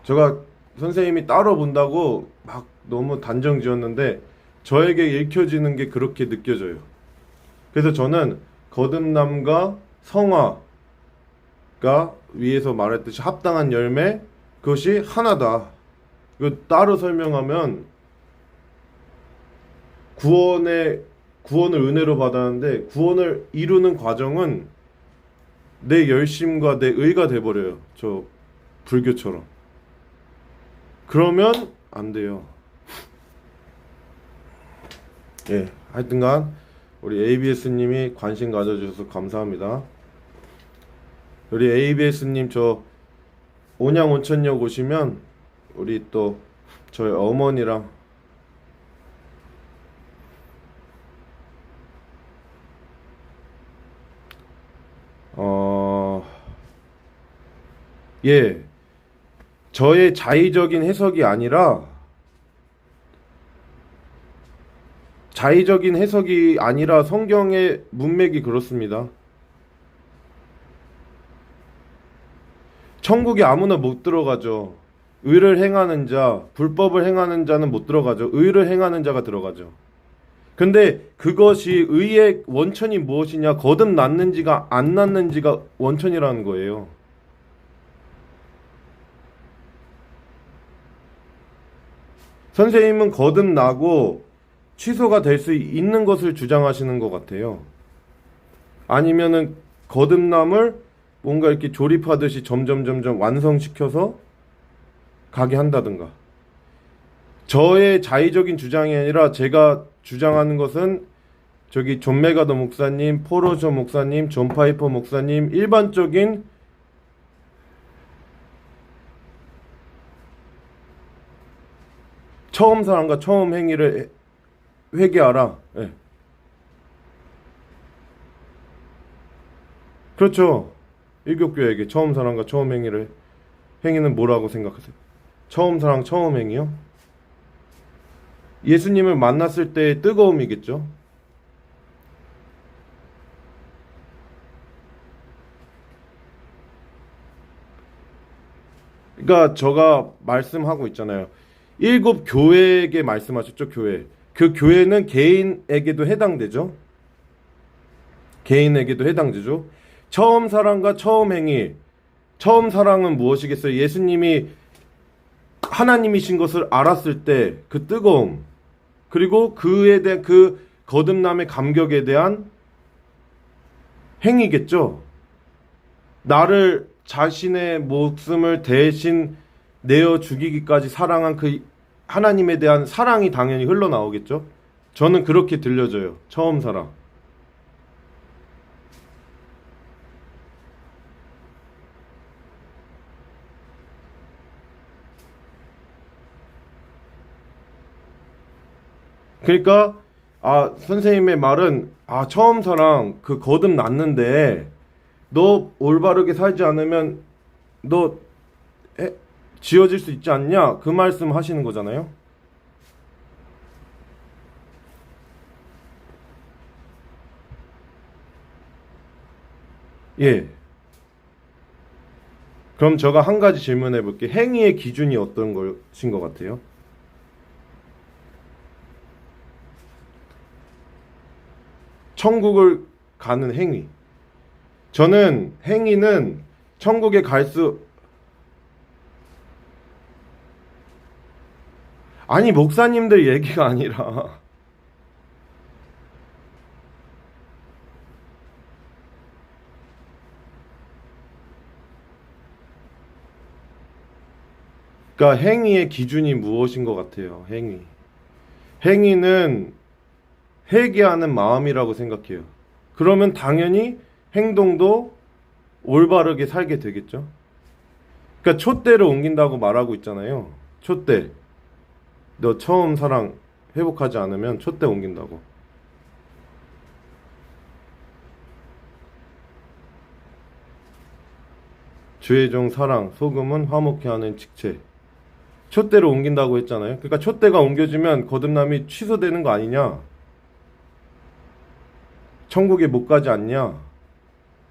제가 선생님이 따로 본다고 막 너무 단정 지었는데 저에게 읽혀지는 게 그렇게 느껴져요. 그래서 저는 거듭남과 성화가 위에서 말했듯이 합당한 열매, 그것이 하나다. 이거 따로 설명하면 구원을 은혜로 받았는데 구원을 이루는 과정은 내 열심과 내 의가 돼버려요. 저 불교처럼. 그러면 안 돼요. 예, 하여튼간 우리 ABS님이 관심 가져주셔서 감사합니다. 우리 ABS님 저 온양 온천역 오시면 우리 또 저희 어머니랑 예, 저의 자의적인 해석이 아니라 성경의 문맥이 그렇습니다. 천국에 아무나 못 들어가죠. 의를 행하는 자, 불법을 행하는 자는 못 들어가죠. 의를 행하는 자가 들어가죠. 근데 그것이 의의 원천이 무엇이냐? 거듭났는지가 안 났는지가 원천이라는 거예요. 선생님은 거듭나고 취소가 될 수 있는 것을 주장하시는 것 같아요. 아니면은 거듭남을 뭔가 이렇게 조립하듯이 점점 완성시켜서 가게 한다든가. 저의 자의적인 주장이 아니라 제가 주장하는 것은 저기 존 메가더 목사님, 포로저 목사님, 존 파이퍼 목사님, 일반적인 처음 사랑과 처음 행위를 회개하라. 예. 그렇죠. 일교교에게 처음 사랑과 처음 행위는 뭐라고 생각하세요? 처음 사랑, 처음 행위요? 예수님을 만났을 때의 뜨거움이겠죠. 그러니까 제가 말씀하고 있잖아요. 일곱 교회에게 말씀하셨죠, 교회. 그 교회는 개인에게도 해당되죠. 개인에게도 해당되죠. 처음 사랑과 처음 행위. 처음 사랑은 무엇이겠어요? 예수님이 하나님이신 것을 알았을 때 그 뜨거움. 그리고 그에 대한 그 거듭남의 감격에 대한 행위겠죠. 나를 자신의 목숨을 대신 내어 죽이기까지 사랑한 그 하나님에 대한 사랑이 당연히 흘러나오겠죠. 저는 그렇게 들려져요. 처음 사랑. 그러니까 선생님의 말은 처음 사랑 그 거듭났는데 너 올바르게 살지 않으면 너 지어질 수 있지 않냐? 그 말씀 하시는 거잖아요. 예. 그럼 제가 한 가지 질문해 볼게요. 행위의 기준이 어떤 것인 것 같아요? 천국을 가는 행위. 저는 행위는 천국에 아니, 목사님들 얘기가 아니라 그러니까 행위의 기준이 무엇인 것 같아요. 행위는 회개하는 마음이라고 생각해요. 그러면 당연히 행동도 올바르게 살게 되겠죠. 그러니까 촛대를 옮긴다고 말하고 있잖아요. 촛대. 너 처음 사랑 회복하지 않으면 촛대 옮긴다고. 주의 종 사랑 소금은 화목케 하는 직체. 촛대를 옮긴다고 했잖아요. 그러니까 촛대가 옮겨지면 거듭남이 취소되는 거 아니냐? 천국에 못 가지 않냐?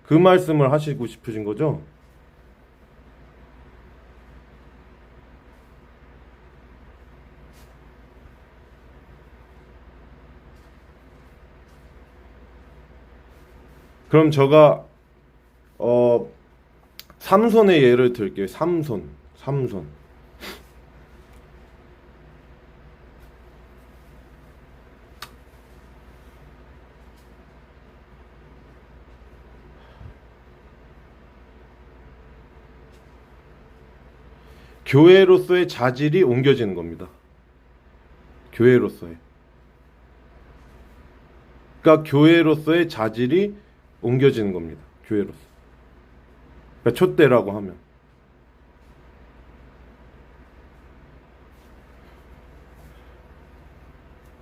그 말씀을 하시고 싶으신 거죠? 그럼 제가 삼손의 예를 들게요. 삼손. 교회로서의 자질이 옮겨지는 겁니다. 교회로서의. 그러니까 교회로서의 자질이 옮겨지는 겁니다. 교회로서. 그러니까 촛대라고 하면.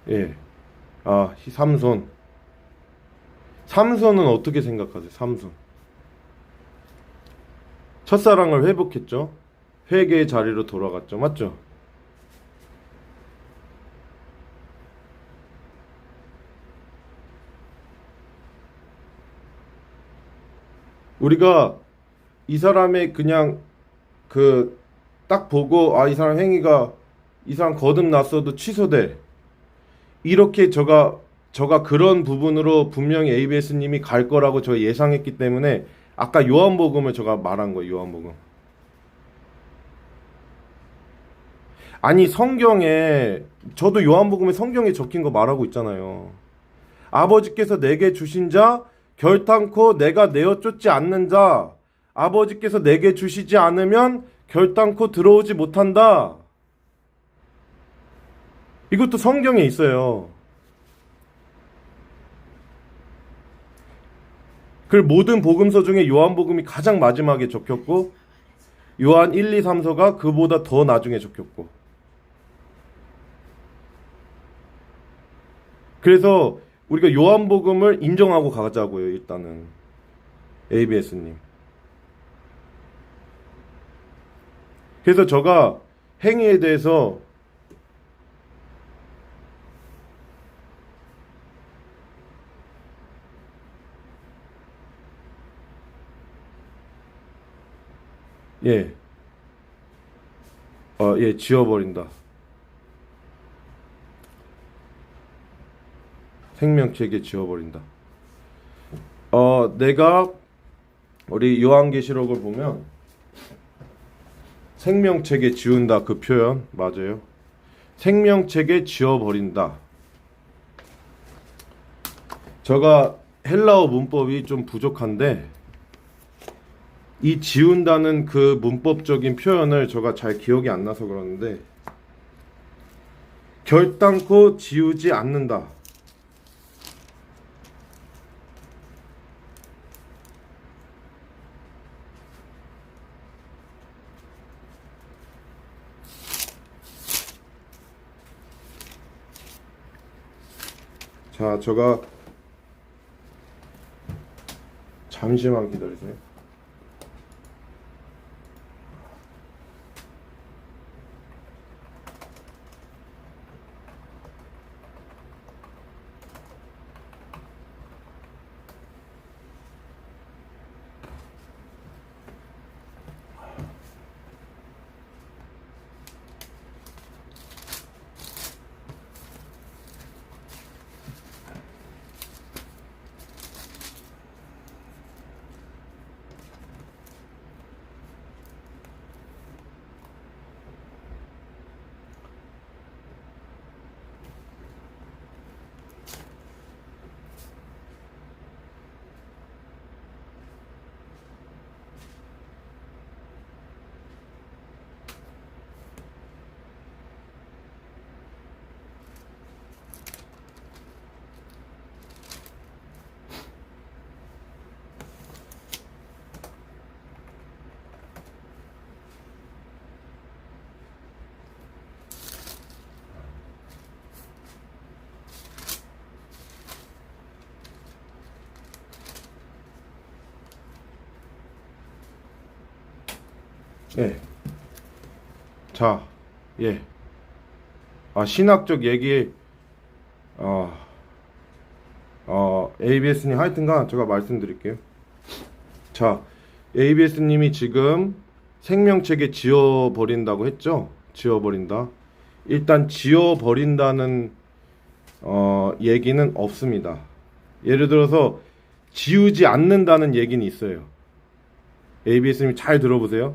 예. 아, 삼손. 삼손은 어떻게 생각하세요? 삼손. 첫사랑을 회복했죠. 회개의 자리로 돌아갔죠. 맞죠? 우리가 이 사람의 그냥 그 딱 보고 아, 이 사람 행위가 이 사람 거듭났어도 취소돼. 이렇게 저가 그런 부분으로 분명히 ABS님이 갈 거라고 저 예상했기 때문에 아까 요한복음을 제가 말한 거예요. 요한복음. 아니 성경에 저도 요한복음에 성경에 적힌 거 말하고 있잖아요. 아버지께서 내게 주신 자 결단코 내가 내어 쫓지 않는 자 아버지께서 내게 주시지 않으면 결단코 들어오지 못한다. 이것도 성경에 있어요. 그 모든 복음서 중에 요한복음이 가장 마지막에 적혔고 요한 1, 2, 3서가 그보다 더 나중에 적혔고 그래서 우리가 요한복음을 인정하고 가자고요. 일단은 ABS님. 그래서 제가 행위에 대해서 예, 예, 지워버린다. 생명책에 지워버린다. 내가 우리 요한계시록을 보면 생명책에 지운다 그 표현 맞아요. 생명책에 지워버린다. 제가 헬라어 문법이 좀 부족한데 이 지운다는 그 문법적인 표현을 제가 잘 기억이 안 나서 그러는데 결단코 지우지 않는다. 자, 제가 잠시만 기다리세요. 예. 자, 예. 신학적 얘기, ABS님 하여튼간 제가 말씀드릴게요. 자, ABS님이 지금 생명체계 지워버린다고 했죠? 지워버린다. 일단 지워버린다는 얘기는 없습니다. 예를 들어서 지우지 않는다는 얘기는 있어요. ABS님 잘 들어보세요.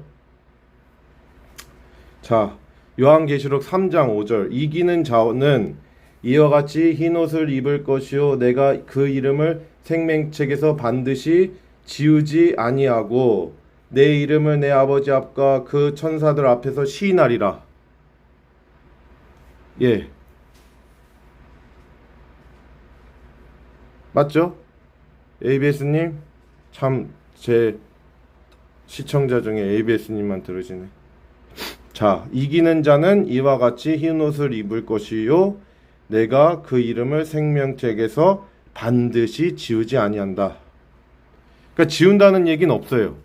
자, 요한계시록 3장 5절 이기는 자는 이와 같이 흰 옷을 입을 것이요 내가 그 이름을 생명책에서 반드시 지우지 아니하고 내 이름을 내 아버지 앞과 그 천사들 앞에서 시인하리라. 예. 맞죠? ABS님 참 제 시청자 중에 ABS님만 들으시네. 자, 이기는 자는 이와 같이 흰 옷을 입을 것이요 내가 그 이름을 생명책에서 반드시 지우지 아니한다. 그러니까 지운다는 얘기는 없어요.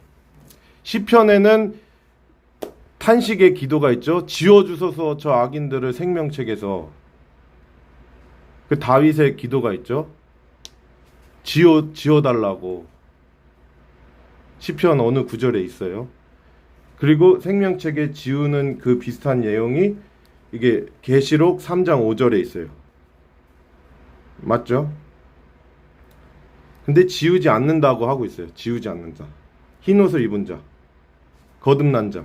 시편에는 탄식의 기도가 있죠. 지워주소서 저 악인들을 생명책에서. 그 다윗의 기도가 있죠. 지워달라고. 시편 어느 구절에 있어요. 그리고 생명책에 지우는 그 비슷한 내용이 이게 계시록 3장 5절에 있어요. 맞죠? 근데 지우지 않는다고 하고 있어요. 지우지 않는다. 흰 옷을 입은 자, 거듭난 자.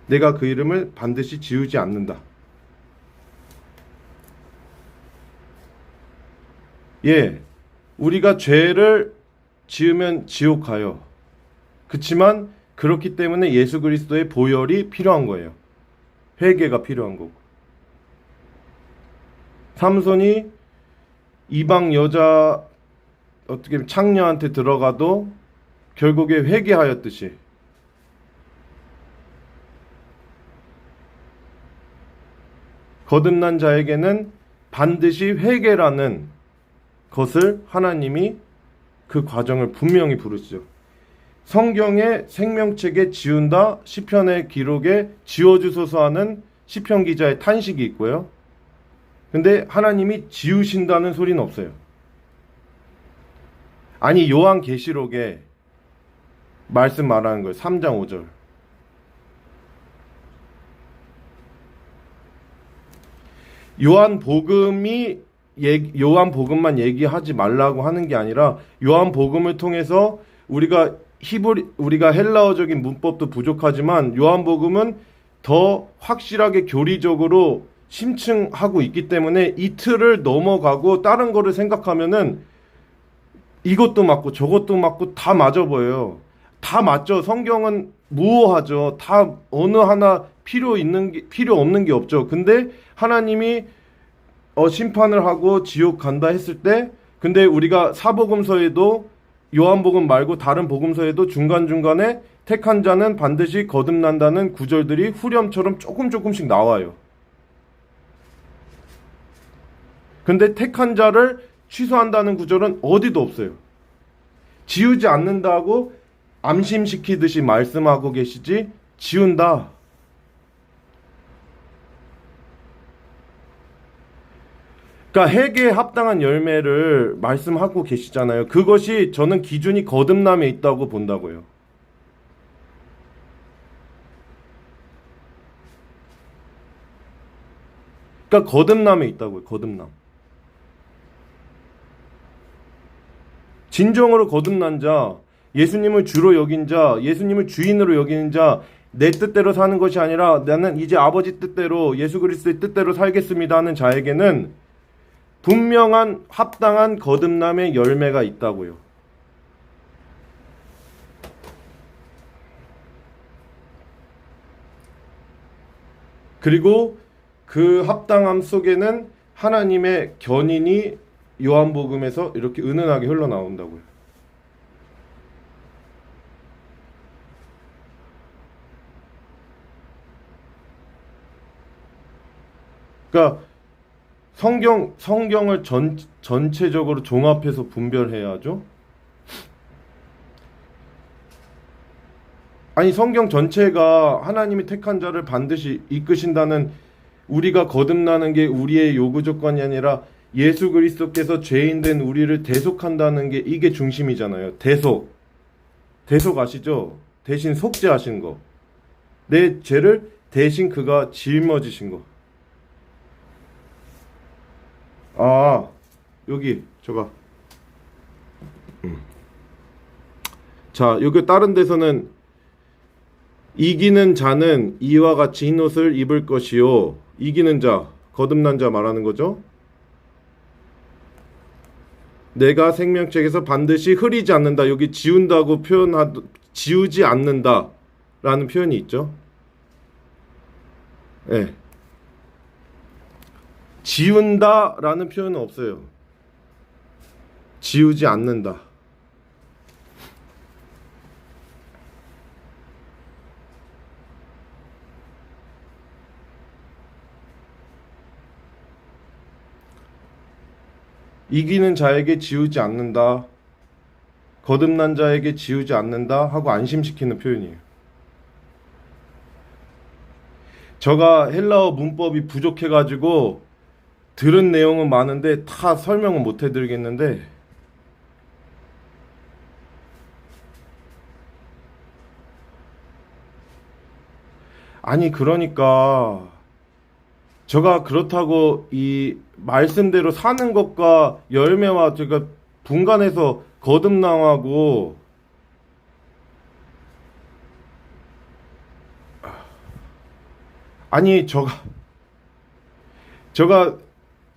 내가 그 이름을 반드시 지우지 않는다. 예, 우리가 죄를 지으면 지옥 가요. 그렇지만 그렇기 때문에 예수 그리스도의 보혈이 필요한 거예요. 회개가 필요한 거고. 삼손이 이방 여자 어떻게 창녀한테 들어가도 결국에 회개하였듯이 거듭난 자에게는 반드시 회개라는 것을 하나님이 그 과정을 분명히 부르시죠. 성경의 생명책에 지운다 시편의 기록에 지워주소서 하는 시편 기자의 탄식이 있고요. 근데 하나님이 지우신다는 소리는 없어요. 아니 요한계시록에 말씀 말하는 거예요. 3장 5절. 요한복음만 얘기하지 말라고 하는 게 아니라 요한복음을 통해서 우리가 헬라어적인 문법도 부족하지만 요한복음은 더 확실하게 교리적으로 심층하고 있기 때문에 이 틀을 넘어가고 다른 거를 생각하면은 이것도 맞고 저것도 맞고 다 맞아 보여요. 다 맞죠. 성경은 무오하죠. 다 어느 하나 필요 없는 게 없죠. 근데 하나님이 심판을 하고 지옥 간다 했을 때, 근데 우리가 사복음서에도 요한복음 말고 다른 복음서에도 중간중간에 택한 자는 반드시 거듭난다는 구절들이 후렴처럼 조금씩 나와요. 근데 택한 자를 취소한다는 구절은 어디도 없어요. 지우지 않는다고 암심시키듯이 말씀하고 계시지 지운다. 그러니까 회개에 합당한 열매를 말씀하고 계시잖아요. 그것이 저는 기준이 거듭남에 있다고 본다고요. 그러니까 거듭남에 있다고요. 거듭남. 진정으로 거듭난 자, 예수님을 주로 여긴 자, 예수님을 주인으로 여기는 자, 내 뜻대로 사는 것이 아니라 나는 이제 아버지 뜻대로 예수 그리스도의 뜻대로 살겠습니다 하는 자에게는 분명한 합당한 거듭남의 열매가 있다고요. 그리고 그 합당함 속에는 하나님의 견인이 요한복음에서 이렇게 은은하게 흘러나온다고요. 그러니까 성경을 전체적으로 종합해서 분별해야죠. 아니 성경 전체가 하나님이 택한 자를 반드시 이끄신다는, 우리가 거듭나는 게 우리의 요구 조건이 아니라 예수 그리스도께서 죄인 된 우리를 대속한다는 게, 이게 중심이잖아요. 대속 아시죠? 대신 속죄하신 거. 내 죄를 대신 그가 짊어지신 거. 아, 여기 저가. 자, 여기 다른 데서는 이기는 자는 이와 같이 흰 옷을 입을 것이요. 이기는 자, 거듭난 자 말하는 거죠. 내가 생명책에서 반드시 흐리지 않는다. 여기 지운다고 지우지 않는다 라는 표현이 있죠. 네. 지운다 라는 표현은 없어요. 지우지 않는다. 이기는 자에게 지우지 않는다, 거듭난 자에게 지우지 않는다 하고 안심시키는 표현이에요. 제가 헬라어 문법이 부족해가지고 들은 내용은 많은데 다 설명은 못 해드리겠는데, 아니 그러니까 제가 그렇다고 이 말씀대로 사는 것과 열매와 제가 분간해서 거듭남하고, 아니 제가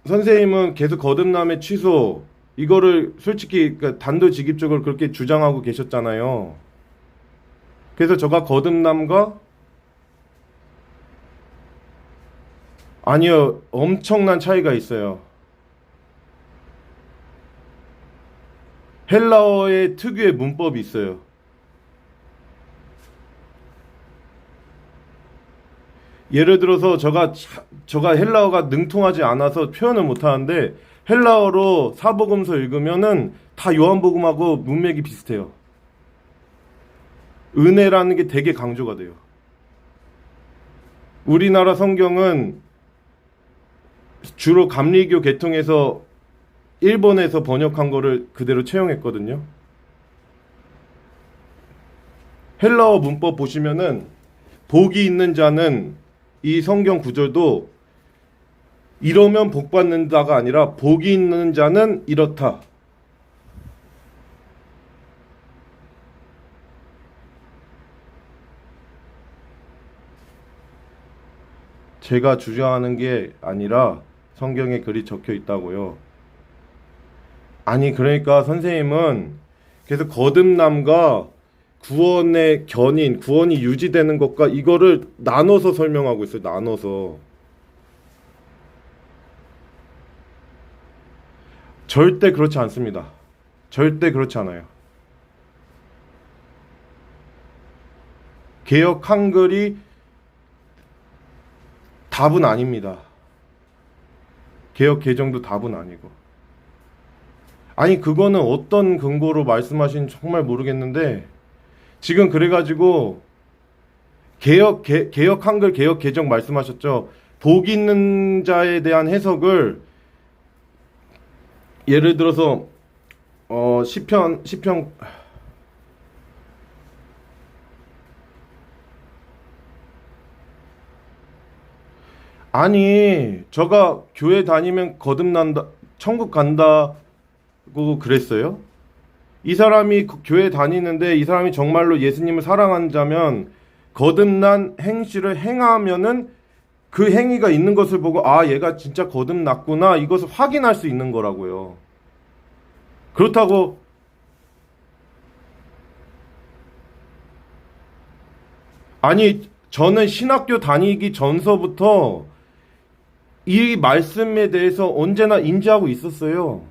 선생님은 계속 거듭남의 취소 이거를 솔직히 그러니까 단도직입적으로 그렇게 주장하고 계셨잖아요. 그래서 제가 거듭남과, 아니요, 엄청난 차이가 있어요. 헬라어의 특유의 문법이 있어요. 예를 들어서 제가 헬라어가 능통하지 않아서 표현을 못 하는데, 헬라어로 사복음서 읽으면은 다 요한복음하고 문맥이 비슷해요. 은혜라는 게 되게 강조가 돼요. 우리나라 성경은 주로 감리교 계통에서 일본에서 번역한 거를 그대로 채용했거든요. 헬라어 문법 보시면은 복이 있는 자는, 이 성경 구절도 이러면 복 받는다가 아니라 복이 있는 자는 이렇다. 제가 주장하는 게 아니라 성경에 글이 적혀 있다고요. 아니 그러니까 선생님은 계속 거듭남과 구원의 견인, 구원이 유지되는 것과 이거를 나눠서 설명하고 있어요. 나눠서. 절대 그렇지 않습니다. 절대 그렇지 않아요. 개역 한글이 답은 아닙니다. 개역 개정도 답은 아니고. 아니 그거는 어떤 근거로 말씀하신지 정말 모르겠는데, 지금 그래가지고 개역 한글 개역 개정 말씀하셨죠. 복 있는 자에 대한 해석을 예를 들어서 시편 아니 저가 교회 다니면 거듭난다, 천국 간다고 그랬어요? 이 사람이 교회 다니는데 이 사람이 정말로 예수님을 사랑한 자면 거듭난 행실을 행하면은 그 행위가 있는 것을 보고, 아 얘가 진짜 거듭났구나, 이것을 확인할 수 있는 거라고요. 그렇다고 아니 저는 신학교 다니기 전서부터 이 말씀에 대해서 언제나 인지하고 있었어요.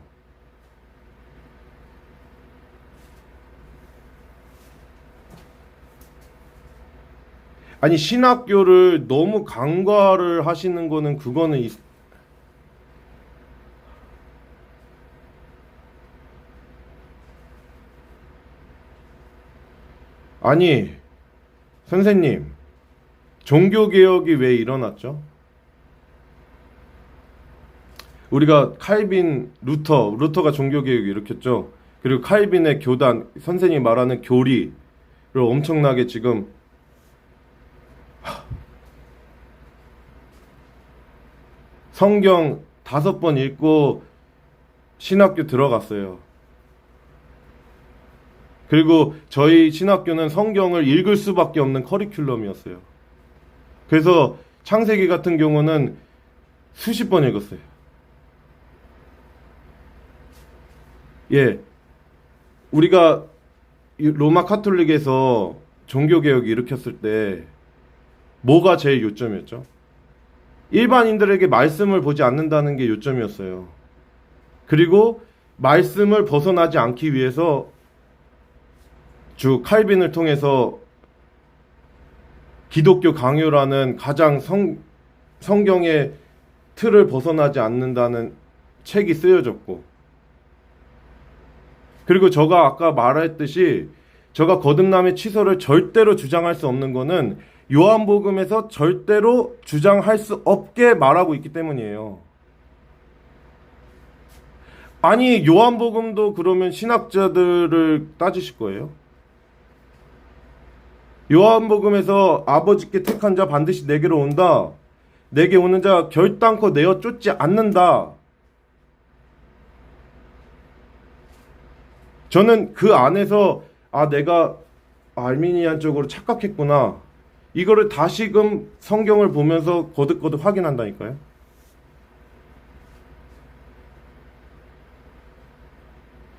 아니 신학교를 너무 간과를 하시는 거는 그거는 아니 선생님, 종교개혁이 왜 일어났죠? 우리가 칼빈, 루터가 종교개혁을 일으켰죠. 그리고 칼빈의 교단, 선생님이 말하는 교리를 엄청나게 지금 성경 5번 읽고 신학교 들어갔어요. 그리고 저희 신학교는 성경을 읽을 수밖에 없는 커리큘럼이었어요. 그래서 창세기 같은 경우는 수십 번 읽었어요. 예, 우리가 로마 카톨릭에서 종교개혁을 일으켰을 때 뭐가 제일 요점이었죠? 일반인들에게 말씀을 보지 않는다는 게 요점이었어요. 그리고 말씀을 벗어나지 않기 위해서 주 칼빈을 통해서 기독교 강요라는 가장 성경의 틀을 벗어나지 않는다는 책이 쓰여졌고, 그리고 제가 아까 말했듯이 제가 거듭남의 취소를 절대로 주장할 수 없는 거는 요한복음에서 절대로 주장할 수 없게 말하고 있기 때문이에요. 아니, 요한복음도 그러면 신학자들을 따지실 거예요? 요한복음에서 아버지께 택한 자 반드시 내게로 온다. 내게 오는 자 결단코 내어 쫓지 않는다. 저는 그 안에서 내가 알미니안 쪽으로 착각했구나. 이거를 다시금 성경을 보면서 거듭거듭 확인한다니까요.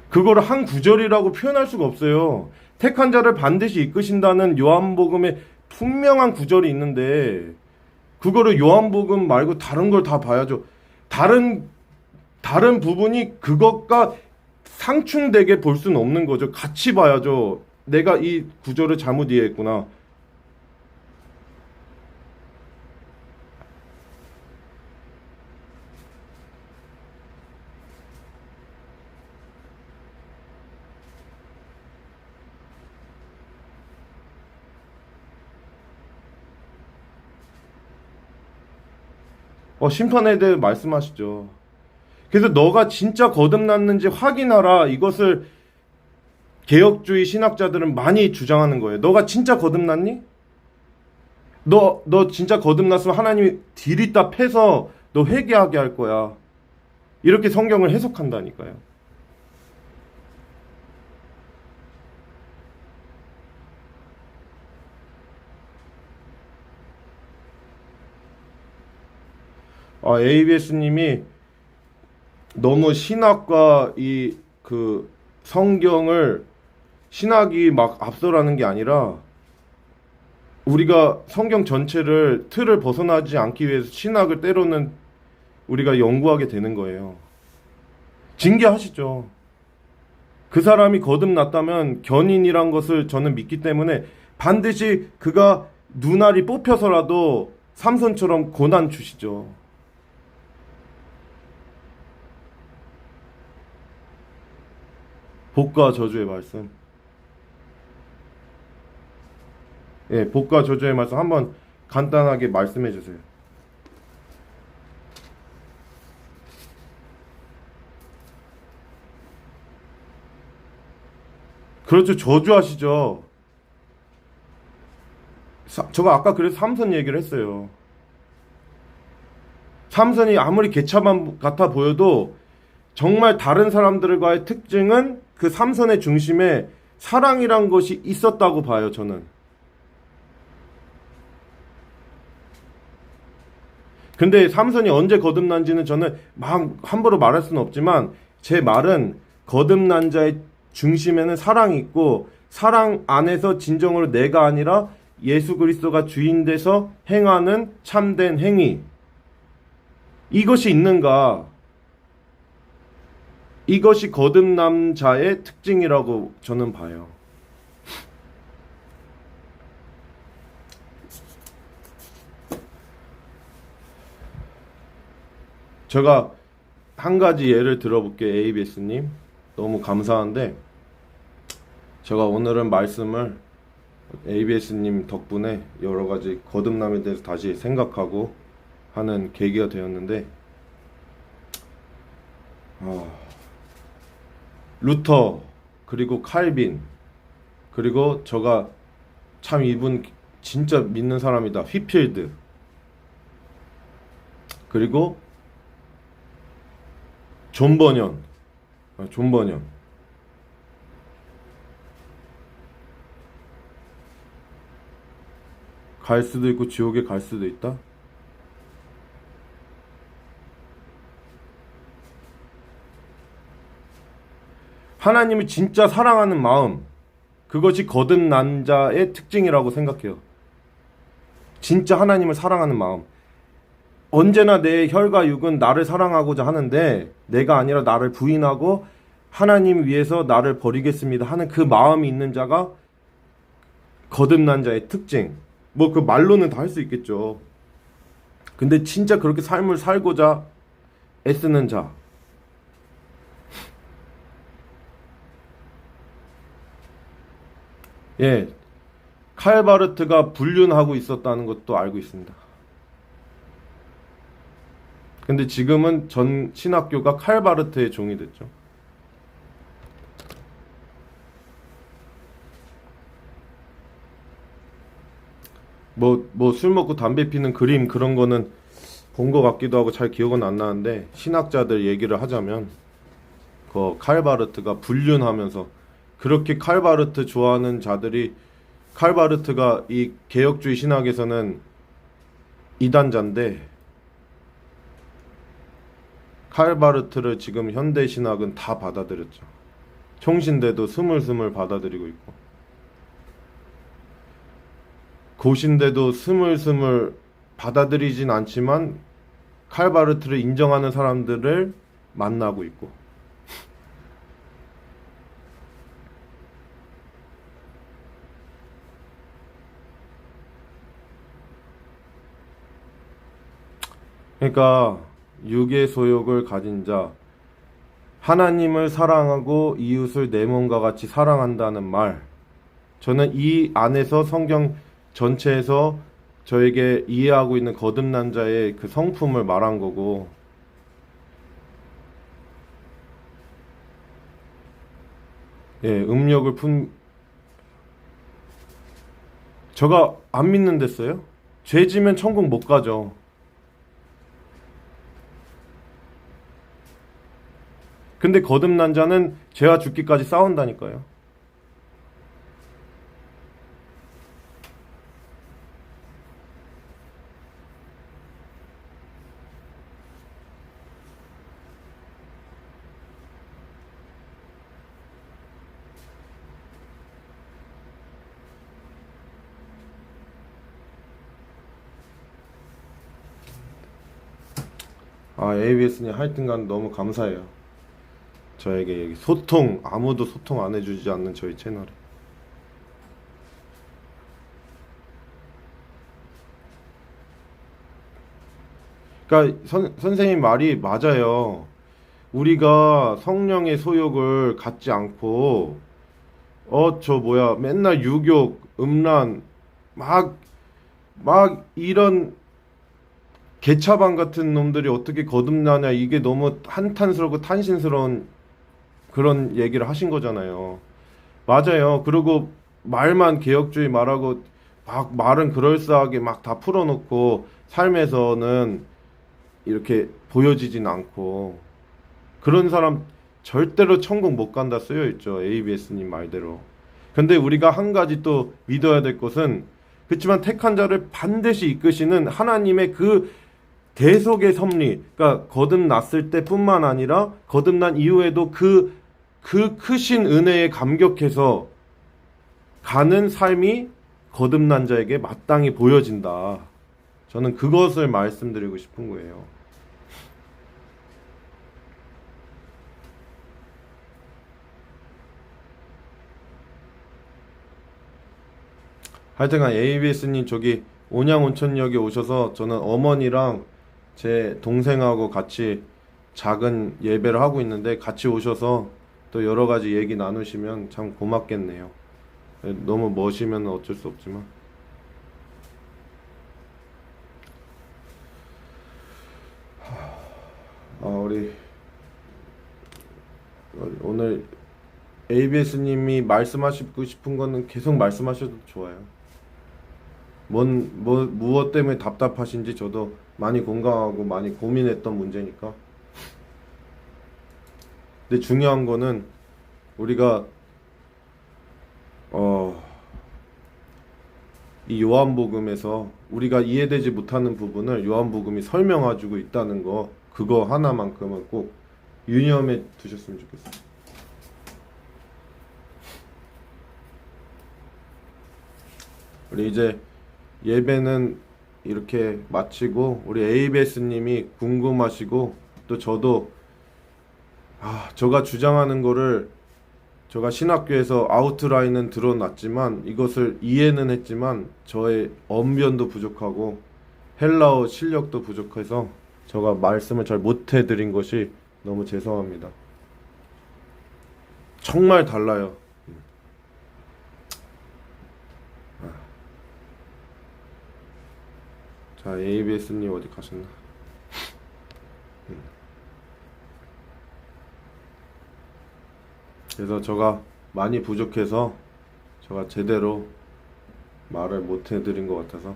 그거를 한 구절이라고 표현할 수가 없어요. 택한 자를 반드시 이끄신다는 요한복음에 분명한 구절이 있는데 그거를 요한복음 말고 다른 걸 다 봐야죠. 다른 부분이 그것과 상충되게 볼 수는 없는 거죠. 같이 봐야죠. 내가 이 구절을 잘못 이해했구나. 심판에 대해 말씀하시죠. 그래서 너가 진짜 거듭났는지 확인하라. 이것을 개혁주의 신학자들은 많이 주장하는 거예요. 너가 진짜 거듭났니? 너 진짜 거듭났으면 하나님이 디리다 패서 너 회개하게 할 거야. 이렇게 성경을 해석한다니까요. ABS님이 너무 신학과 그 성경을 신학이 막 앞서라는 게 아니라 우리가 성경 전체를 틀을 벗어나지 않기 위해서 신학을 때로는 우리가 연구하게 되는 거예요. 징계하시죠. 그 사람이 거듭났다면 견인이란 것을 저는 믿기 때문에 반드시 그가 눈알이 뽑혀서라도 삼손처럼 고난 주시죠. 복과 저주의 말씀. 예, 복과 저주의 말씀 한번 간단하게 말씀해 주세요. 그렇죠. 저주하시죠. 제가 아까 그래서 삼손 얘기를 했어요. 삼손이 아무리 개차반 같아 보여도 정말 다른 사람들과의 특징은 그 삼손의 중심에 사랑이란 것이 있었다고 봐요, 저는. 근데 삼손이 언제 거듭난지는 저는 막 함부로 말할 수는 없지만 제 말은 거듭난 자의 중심에는 사랑이 있고 사랑 안에서 진정으로 내가 아니라 예수 그리스도가 주인 돼서 행하는 참된 행위, 이것이 있는가? 이것이 거듭난 자의 특징이라고 저는 봐요. 제가 한 가지 예를 들어볼게요. ABS님 너무 감사한데 제가 오늘은 말씀을 ABS님 덕분에 여러 가지 거듭남에 대해서 다시 생각하고 하는 계기가 되었는데, 루터, 그리고 칼빈, 그리고 제가 참 이분 진짜 믿는 사람이다, 휘필드, 그리고 존 버년, 존 버년. 갈 수도 있고 지옥에 갈 수도 있다. 하나님을 진짜 사랑하는 마음, 그것이 거듭난 자의 특징이라고 생각해요. 진짜 하나님을 사랑하는 마음. 언제나 내 혈과 육은 나를 사랑하고자 하는데, 내가 아니라 나를 부인하고 하나님 위해서 나를 버리겠습니다 하는 그 마음이 있는 자가 거듭난 자의 특징. 뭐 그 말로는 다 할 수 있겠죠. 근데 진짜 그렇게 삶을 살고자 애쓰는 자. 예, 칼바르트가 불륜하고 있었다는 것도 알고 있습니다. 근데 지금은 전 신학교가 칼바르트의 종이 됐죠. 뭐 술 먹고 담배 피는 그림 그런 거는 본 것 같기도 하고 잘 기억은 안 나는데, 신학자들 얘기를 하자면 그 칼바르트가 불륜하면서, 그렇게 칼바르트 좋아하는 자들이, 칼바르트가 이 개혁주의 신학에서는 이단자인데, 칼바르트를 지금 현대 신학은 다 받아들였죠. 총신대도 스물스물 받아들이고 있고, 고신대도 스물스물 받아들이진 않지만 칼바르트를 인정하는 사람들을 만나고 있고. 그러니까 육의 소욕을 가진 자, 하나님을 사랑하고 이웃을 내 몸과 같이 사랑한다는 말, 저는 이 안에서 성경 전체에서 저에게 이해하고 있는 거듭난 자의 그 성품을 말한 거고, 예, 음욕을 제가 안 믿는 데써요? 죄 지면 천국 못 가죠. 근데 거듭난 자는 죄와 죽기까지 싸운다니까요. ABS님 하여튼간 너무 감사해요. 저에게 아무도 소통 안 해주지 않는 저희 채널에. 그러니까 선생님 말이 맞아요. 우리가 성령의 소욕을 갖지 않고, 맨날 유욕, 음란, 막 이런 개차반 같은 놈들이 어떻게 거듭나냐, 이게 너무 한탄스럽고 탄신스러운 그런 얘기를 하신 거잖아요. 맞아요. 그리고 말만 개혁주의 말하고 막 말은 그럴싸하게 막 다 풀어놓고 삶에서는 이렇게 보여지진 않고, 그런 사람 절대로 천국 못 간다 쓰여 있죠. ABS님 말대로. 근데 우리가 한 가지 또 믿어야 될 것은, 그렇지만 택한 자를 반드시 이끄시는 하나님의 그 대속의 섭리, 그러니까 거듭났을 때뿐만 아니라 거듭난 이후에도 그 크신 은혜에 감격해서 가는 삶이 거듭난 자에게 마땅히 보여진다. 저는 그것을 말씀드리고 싶은 거예요. 하여튼간 ABS님 저기 온양온천역에 오셔서, 저는 어머니랑 제 동생하고 같이 작은 예배를 하고 있는데, 같이 오셔서 또 여러 가지 얘기 나누시면 참 고맙겠네요. 너무 멋이면 어쩔 수 없지만. 우리 오늘 ABS님이 말씀하시고 싶은 거는 계속 말씀하셔도 좋아요. 무엇 때문에 답답하신지 저도 많이 공감하고 많이 고민했던 문제니까. 근데 중요한 거는 우리가 이 요한복음에서 우리가 이해되지 못하는 부분을 요한복음이 설명해주고 있다는 거, 그거 하나만큼은 꼭 유념해 두셨으면 좋겠어요. 우리 이제 예배는 이렇게 마치고, 우리 ABS님이 궁금하시고, 또 저도 제가 주장하는 거를 제가 신학교에서 아웃라인은 드러났지만 이것을 이해는 했지만 저의 언변도 부족하고 헬라어 실력도 부족해서 제가 말씀을 잘 못해드린 것이 너무 죄송합니다. 정말 달라요. 자, ABS님 어디 가셨나? 그래서 제가 많이 부족해서 제가 제대로 말을 못 해드린 것 같아서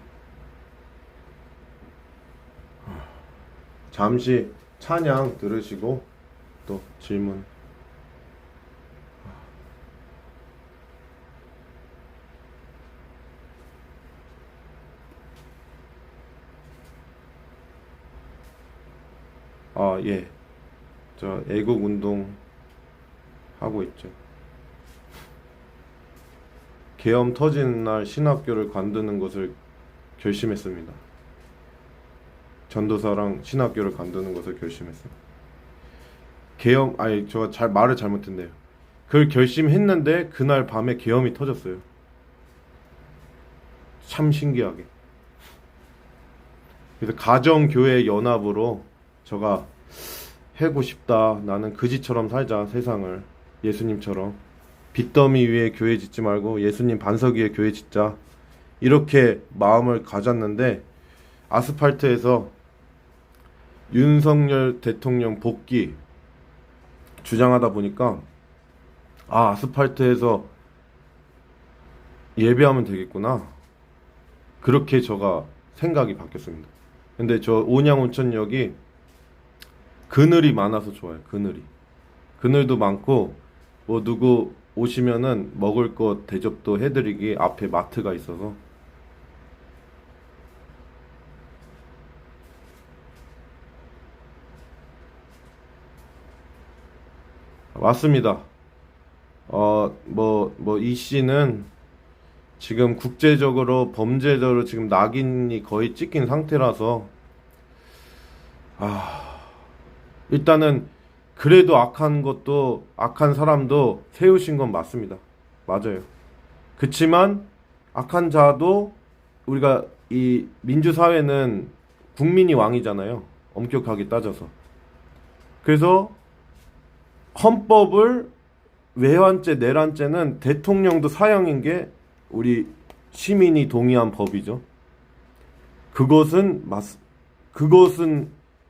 잠시 찬양 들으시고 또 질문. 예. 저 애국 운동 하고 있죠. 계엄 터지는 날 신학교를 관두는 것을 결심했습니다. 전도사랑 신학교를 관두는 것을 결심했어요. 제가 말을 잘못했네요. 그걸 결심했는데 그날 밤에 계엄이 터졌어요. 참 신기하게. 그래서 가정교회 연합으로 제가 하고 싶다. 나는 그지처럼 살자, 세상을. 예수님처럼 빚더미 위에 교회 짓지 말고 예수님 반석 위에 교회 짓자, 이렇게 마음을 가졌는데 아스팔트에서 윤석열 대통령 복귀 주장하다 보니까 아스팔트에서 예배하면 되겠구나, 그렇게 제가 생각이 바뀌었습니다. 근데 저 온양온천역이 그늘이 많아서 좋아요. 그늘도 많고 누구 오시면은 먹을 것 대접도 해드리기 앞에 마트가 있어서. 맞습니다. 이 씨는 지금 국제적으로 범죄자로 지금 낙인이 거의 찍힌 상태라서 일단은 그래도 악한 사람도 세우신 건 맞습니다. 맞아요. 그치만 악한 자도, 우리가 이 민주사회는 국민이 왕이잖아요. 엄격하게 따져서. 그래서 헌법을 외환죄, 내란죄는 대통령도 사형인 게 우리 시민이 동의한 법이죠. 그것은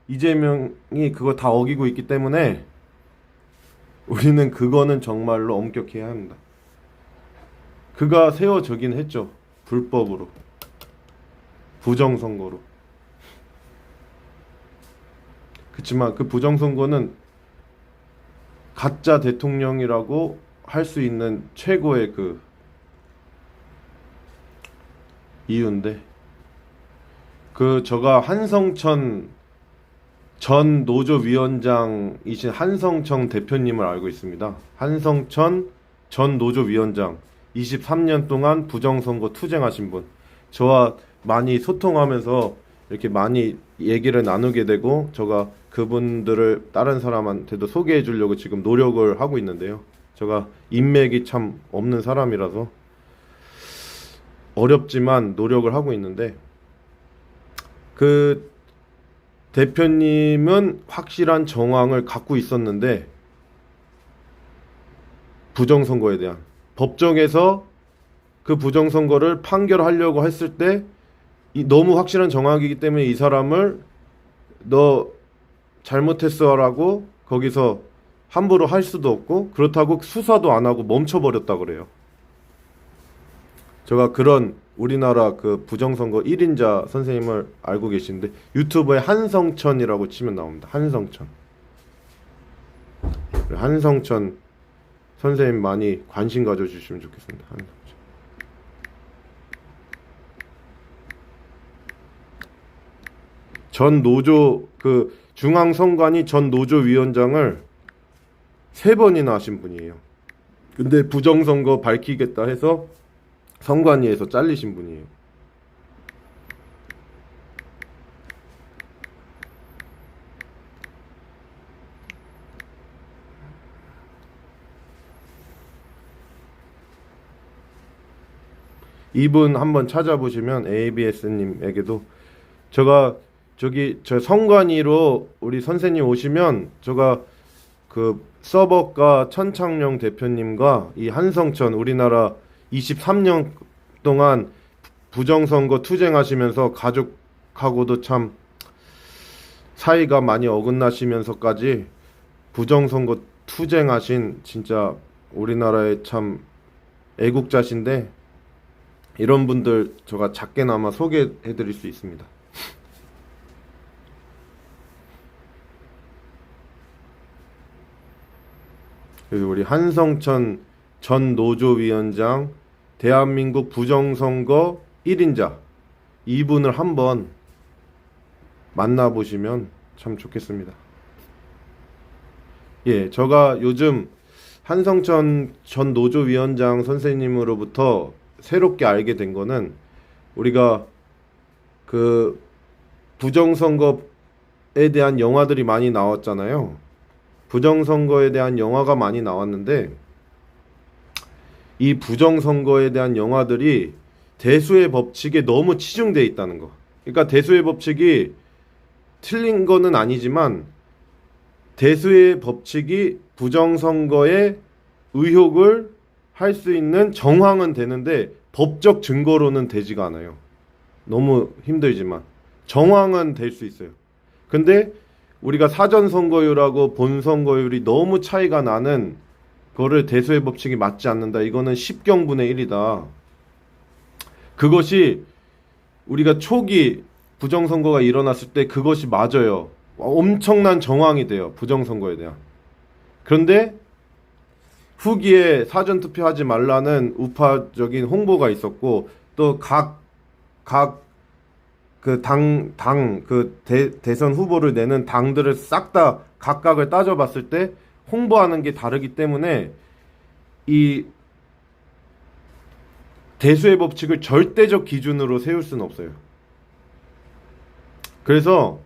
이재명이 그거 다 어기고 있기 때문에 우리는 그거는 정말로 엄격해야 합니다. 그가 세워지긴 했죠. 불법으로. 부정선거로. 그치만 그 부정선거는 가짜 대통령이라고 할 수 있는 최고의 그 이유인데, 제가 한성천 전 노조위원장이신 한성천 대표님을 알고 있습니다. 한성천 전 노조위원장, 23년 동안 부정선거 투쟁하신 분. 저와 많이 소통하면서 이렇게 많이 얘기를 나누게 되고, 제가 그분들을 다른 사람한테도 소개해 주려고 지금 노력을 하고 있는데요. 제가 인맥이 참 없는 사람이라서 어렵지만 노력을 하고 있는데, 그 대표님은 확실한 정황을 갖고 있었는데, 부정선거에 대한 법정에서 그 부정선거를 판결하려고 했을 때 너무 확실한 정황이기 때문에 이 사람을 너 잘못했어라고 거기서 함부로 할 수도 없고, 그렇다고 수사도 안 하고 멈춰버렸다 그래요. 제가 그런 우리나라 그 부정선거 1인자 선생님을 알고 계신데 유튜브에 한성천이라고 치면 나옵니다. 한성천. 한성천 선생님 많이 관심 가져주시면 좋겠습니다. 한성천. 전 노조 그 중앙선관위 전 노조위원장을 3번이나 하신 분이에요. 근데 부정선거 밝히겠다 해서 선관위에서 잘리신 분이에요. 이분 한번 찾아보시면 ABS님에게도 제가 저 선관위로 우리 선생님 오시면 제가 그 서버과 천창룡 대표님과 이 한성천 우리나라 23년 동안 부정선거 투쟁하시면서 가족하고도 참 사이가 많이 어긋나시면서까지 부정선거 투쟁하신 진짜 우리나라의 참 애국자신데, 이런 분들 제가 작게나마 소개해드릴 수 있습니다. 여기 우리 한성천 전 노조위원장, 대한민국 부정선거 1인자, 이분을 한번 만나보시면 참 좋겠습니다. 예, 제가 요즘 한성천 전 노조위원장 선생님으로부터 새롭게 알게 된 거는, 우리가 그 부정선거에 대한 영화들이 많이 나왔잖아요. 부정선거에 대한 영화가 많이 나왔는데, 이 부정선거에 대한 영화들이 대수의 법칙에 너무 치중되어 있다는 거. 그러니까 대수의 법칙이 틀린 거는 아니지만 대수의 법칙이 부정선거에 의혹을 할 수 있는 정황은 되는데 법적 증거로는 되지가 않아요. 너무 힘들지만 정황은 될 수 있어요. 근데 우리가 사전선거율하고 본선거율이 너무 차이가 나는 거를 대수의 법칙이 맞지 않는다, 이거는 10경분의 1이다. 그것이 우리가 초기 부정선거가 일어났을 때 그것이 맞아요. 엄청난 정황이 돼요, 부정선거에 대한. 그런데 후기에 사전투표하지 말라는 우파적인 홍보가 있었고, 또 대선 후보를 내는 당들을 싹 다 각각을 따져봤을 때 홍보하는 게 다르기 때문에 이 대수의 법칙을 절대적 기준으로 세울 수는 없어요. 그래서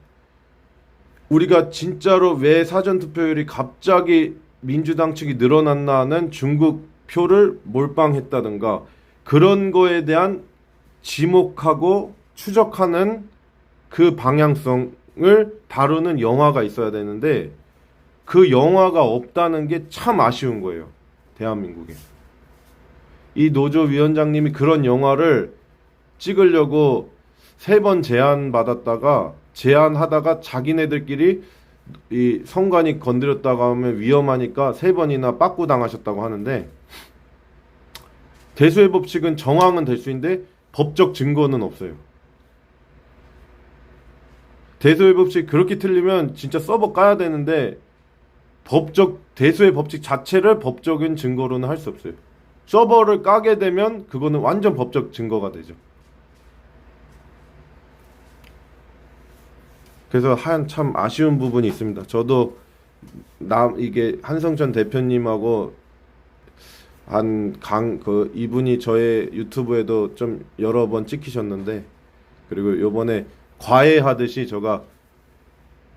우리가 진짜로 왜 사전투표율이 갑자기 민주당 측이 늘어났나는 중국 표를 몰빵했다든가 그런 거에 대한 지목하고 추적하는 그 방향성을 다루는 영화가 있어야 되는데, 그 영화가 없다는 게 참 아쉬운 거예요, 대한민국에. 이 노조 위원장님이 그런 영화를 찍으려고 3번 제안받았다가 제안하다가 자기네들끼리 이 선관위 건드렸다가 하면 위험하니까 3번이나 빠꾸 당하셨다고 하는데, 대수의 법칙은 정황은 될 수 있는데 법적 증거는 없어요. 대수의 법칙 그렇게 틀리면 진짜 서버 까야 되는데 대수의 법칙 자체를 법적인 증거로는 할 수 없어요. 서버를 까게 되면 그거는 완전 법적 증거가 되죠. 그래서 참 아쉬운 부분이 있습니다. 저도 이게 한성천 대표님하고 이분이 저의 유튜브에도 좀 여러 번 찍히셨는데, 그리고 요번에 과외하듯이 제가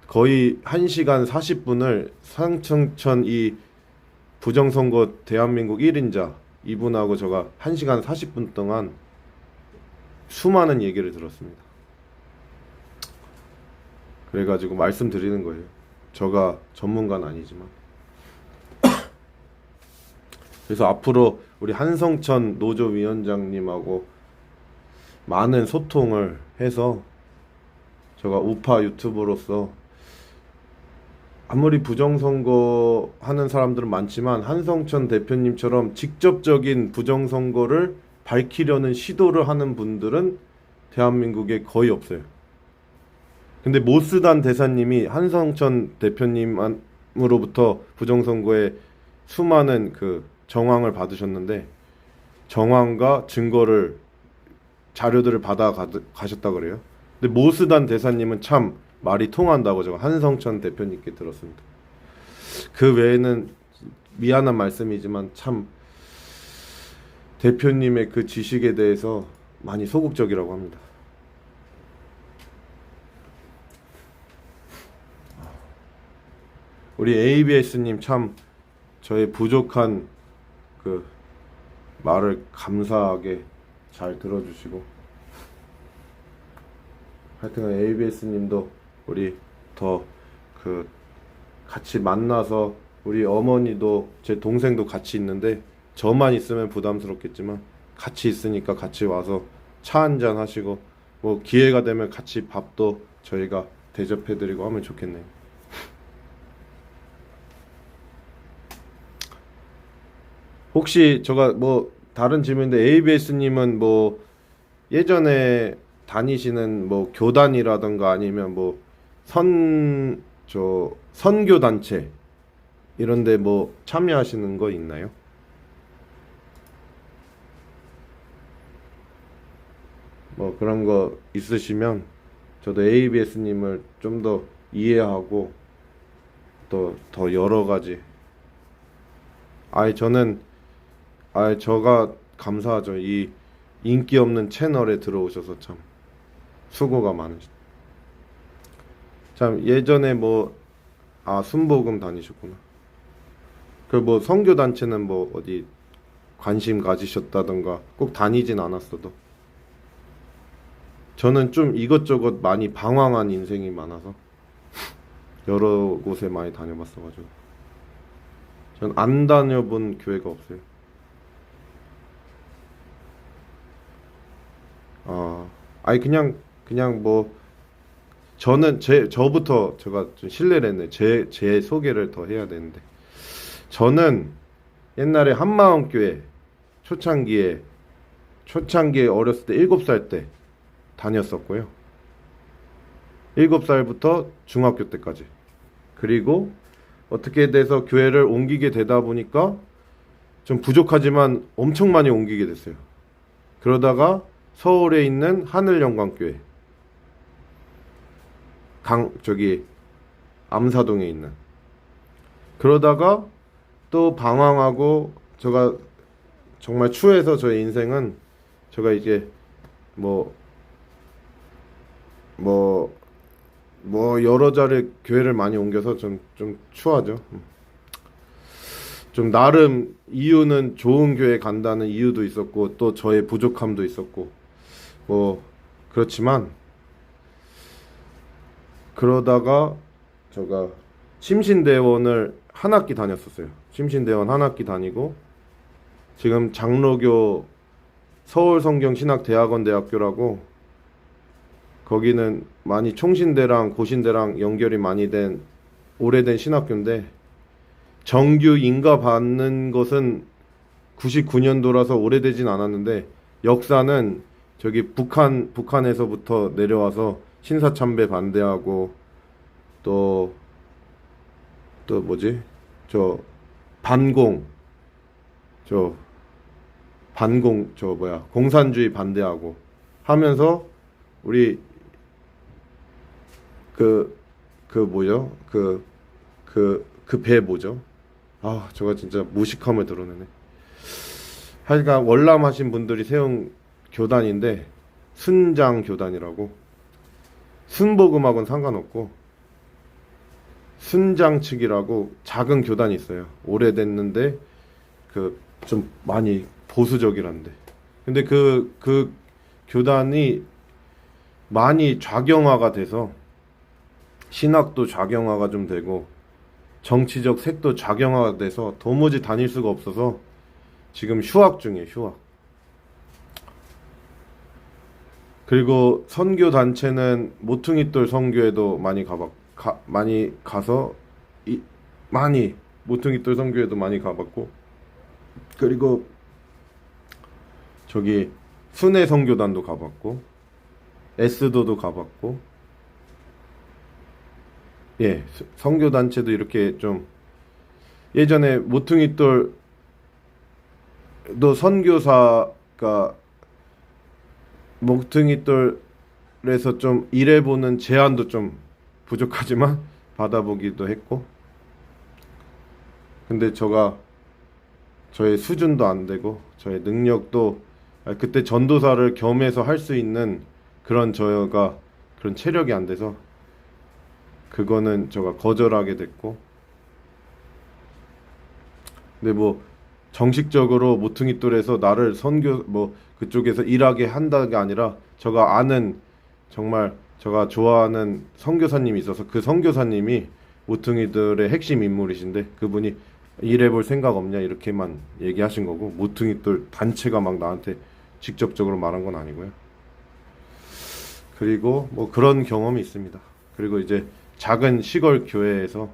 거의 1시간 40분을 한성천 이 부정선거 대한민국 1인자 이분하고 제가 1시간 40분 동안 수많은 얘기를 들었습니다. 그래가지고 말씀드리는 거예요. 제가 전문가는 아니지만. 그래서 앞으로 우리 한성천 노조위원장님하고 많은 소통을 해서 제가 우파 유튜버로서 아무리 부정선거 하는 사람들은 많지만 한성천 대표님처럼 직접적인 부정선거를 밝히려는 시도를 하는 분들은 대한민국에 거의 없어요. 근데 모스단 대사님이 한성천 대표님으로부터 부정선거에 수많은 그 정황을 받으셨는데 정황과 증거를 자료들을 받아 가셨다 그래요. 근데 모스단 대사님은 참 말이 통한다고 제가 한성천 대표님께 들었습니다. 그 외에는 미안한 말씀이지만 참 대표님의 그 지식에 대해서 많이 소극적이라고 합니다. 우리 ABS님 참 저의 부족한 그 말을 감사하게 잘 들어주시고, 하여튼 ABS님도 우리 더 그 같이 만나서, 우리 어머니도 제 동생도 같이 있는데 저만 있으면 부담스럽겠지만 같이 있으니까 같이 와서 차 한잔 하시고 뭐 기회가 되면 같이 밥도 저희가 대접해드리고 하면 좋겠네요. 혹시 제가 뭐 다른 질문인데 ABS님은 뭐 예전에 다니시는 뭐 교단이라던가 아니면 뭐 선교 단체 이런데 뭐 참여하시는 거 있나요? 뭐 그런 거 있으시면 저도 ABS님을 좀 더 이해하고 또 더 여러 가지, 저는 저가 감사하죠. 이 인기 없는 채널에 들어오셔서 참 수고가 많으시죠. 참 예전에 뭐 순복음 다니셨구나. 그 뭐 선교 단체는 뭐 어디 관심 가지셨다던가 꼭 다니진 않았어도 저는 좀 이것저것 많이 방황한 인생이 많아서 여러 곳에 많이 다녀봤어가지고 전 안 다녀본 교회가 없어요. 그냥 뭐 저는 저부터 제가 좀 실례를 했네. 제 소개를 더 해야 되는데, 저는 옛날에 한마음교회 초창기에 어렸을 때 7살 때 다녔었고요. 7살부터 중학교 때까지. 그리고 어떻게 돼서 교회를 옮기게 되다 보니까 좀 부족하지만 엄청 많이 옮기게 됐어요. 그러다가 서울에 있는 하늘영광교회, 암사동에 있는, 그러다가 또 방황하고, 제가 정말 추해서 저의 인생은, 제가 이제 여러 자리 교회를 많이 옮겨서 좀 추하죠. 좀 나름 이유는 좋은 교회 간다는 이유도 있었고 또 저의 부족함도 있었고 뭐 그렇지만, 그러다가 제가 침신대원을 한 학기 다녔었어요. 침신대원 한 학기 다니고 지금 장로교 서울성경신학대학원 대학교라고, 거기는 많이 총신대랑 고신대랑 연결이 많이 된 오래된 신학교인데, 정규 인가 받는 것은 99년도라서 오래되진 않았는데 역사는 저기 북한에서부터 내려와서 신사참배 반대하고 또 뭐지? 공산주의 반대하고 하면서 우리 배 뭐죠? 저가 진짜 무식함을 드러내네. 하여간 월남하신 분들이 세운 교단인데 순장 교단이라고, 순복음하고는 상관없고 순장 측이라고 작은 교단이 있어요. 오래됐는데 좀 많이 보수적이란데, 근데 그 교단이 많이 좌경화가 돼서 신학도 좌경화가 좀 되고 정치적 색도 좌경화가 돼서 도무지 다닐 수가 없어서 지금 휴학 중이에요, 휴학. 그리고 선교 단체는 모퉁이돌 선교회도 많이 가서 많이 모퉁이돌 선교회도 많이 가봤고, 그리고 저기 순회 선교단도 가봤고, 에스도도 가봤고, 예, 선교 단체도 이렇게 좀 예전에 모퉁이돌 너 선교사가 모퉁이돌에서 좀 일해보는 제안도 좀 부족하지만 받아보기도 했고, 근데 저의 수준도 안 되고 저의 능력도 그때 전도사를 겸해서 할 수 있는 그런 그런 체력이 안 돼서 그거는 제가 거절하게 됐고, 근데 뭐 정식적으로 모퉁이돌에서 나를 그쪽에서 일하게 한다가 아니라 제가 아는 정말 제가 좋아하는 선교사님이 있어서 그 선교사님이 모퉁이돌의 핵심 인물이신데 그분이 일해볼 생각 없냐 이렇게만 얘기하신 거고, 모퉁이돌 단체가 막 나한테 직접적으로 말한 건 아니고요. 그리고 뭐 그런 경험이 있습니다. 그리고 이제 작은 시골 교회에서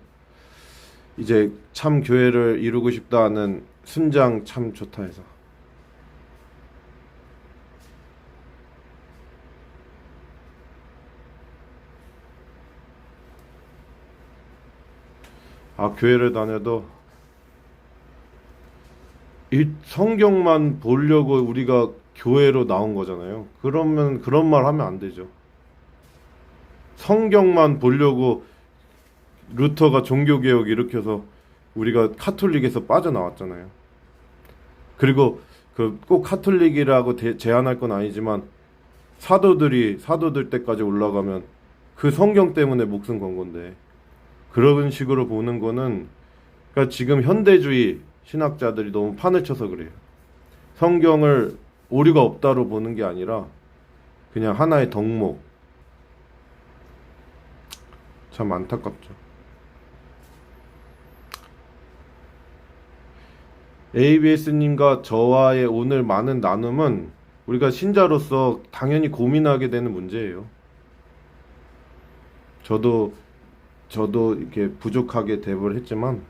이제 참 교회를 이루고 싶다는 순장 참 좋다 해서 교회를 다녀도 이 성경만 보려고 우리가 교회로 나온 거잖아요. 그러면 그런 말 하면 안 되죠. 성경만 보려고 루터가 종교개혁 일으켜서 우리가 카톨릭에서 빠져나왔잖아요. 그리고 꼭 카톨릭이라고 제한할 건 아니지만 사도들 때까지 올라가면 그 성경 때문에 목숨 건 건데, 그런 식으로 보는 거는 그러니까 지금 현대주의 신학자들이 너무 판을 쳐서 그래요. 성경을 오류가 없다로 보는 게 아니라 그냥 하나의 덕목. 참 안타깝죠. ABS님과 저와의 오늘 많은 나눔은 우리가 신자로서 당연히 고민하게 되는 문제예요. 저도 이렇게 부족하게 대부를 했지만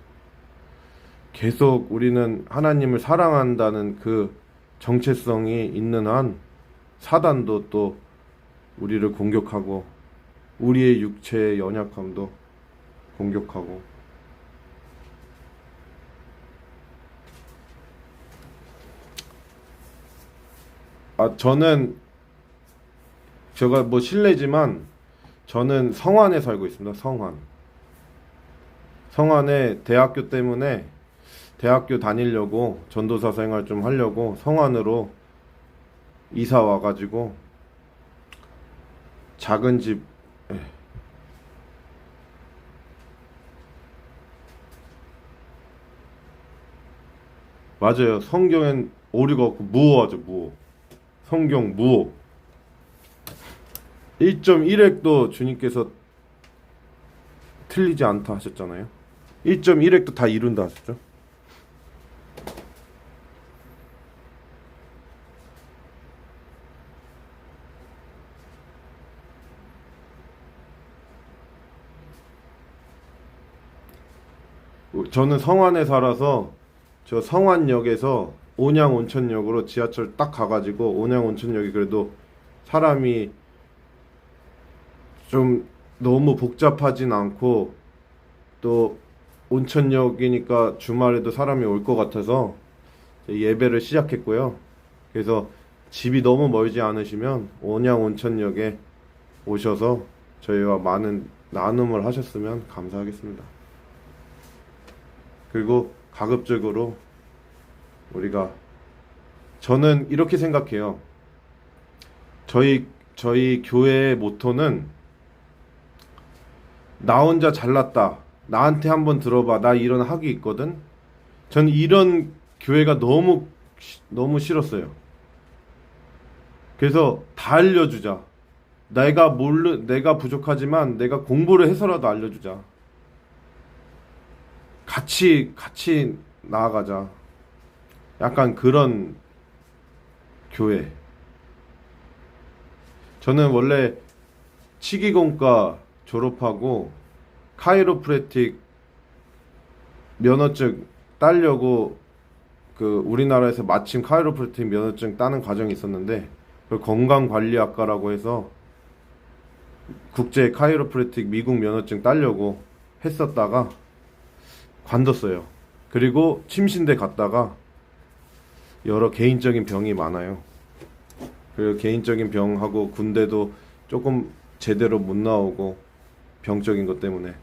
계속 우리는 하나님을 사랑한다는 그 정체성이 있는 한 사단도 또 우리를 공격하고 우리의 육체의 연약함도 공격하고, 저는 제가 뭐 실례지만 저는 성안에 살고 있습니다. 성안에 대학교 때문에 대학교 다니려고 전도사 생활 좀 하려고 성안으로 이사 와가지고 작은 집 맞아요. 성경엔 오류가 없고 무오하죠. 무오. 성경 무오. 1.1핵도 주님께서 틀리지 않다 하셨잖아요. 1.1핵도 다 이룬다 하셨죠. 저는 성안에 살아서 저 성안역에서 온양 온천역으로 지하철 딱 가가지고, 온양 온천역이 그래도 사람이 좀 너무 복잡하진 않고 또 온천역이니까 주말에도 사람이 올 것 같아서 예배를 시작했고요. 그래서 집이 너무 멀지 않으시면 온양 온천역에 오셔서 저희와 많은 나눔을 하셨으면 감사하겠습니다. 그리고 가급적으로 저는 이렇게 생각해요. 저희 교회의 모토는 나 혼자 잘났다, 나한테 한번 들어봐, 나 이런 학위 있거든. 저는 이런 교회가 너무 싫었어요. 그래서 다 알려주자. 내가 부족하지만 내가 공부를 해서라도 알려주자. 같이 나아가자. 약간 그런 교회. 저는 원래 치기공과 졸업하고 카이로프래틱 면허증 따려고 그 우리나라에서 마침 카이로프래틱 면허증 따는 과정이 있었는데, 그 건강관리학과라고 해서 국제 카이로프래틱 미국 면허증 따려고 했었다가 관뒀어요. 그리고 침신대 갔다가 여러 개인적인 병이 많아요. 그리고 개인적인 병하고 군대도 조금 제대로 못 나오고 병적인 것 때문에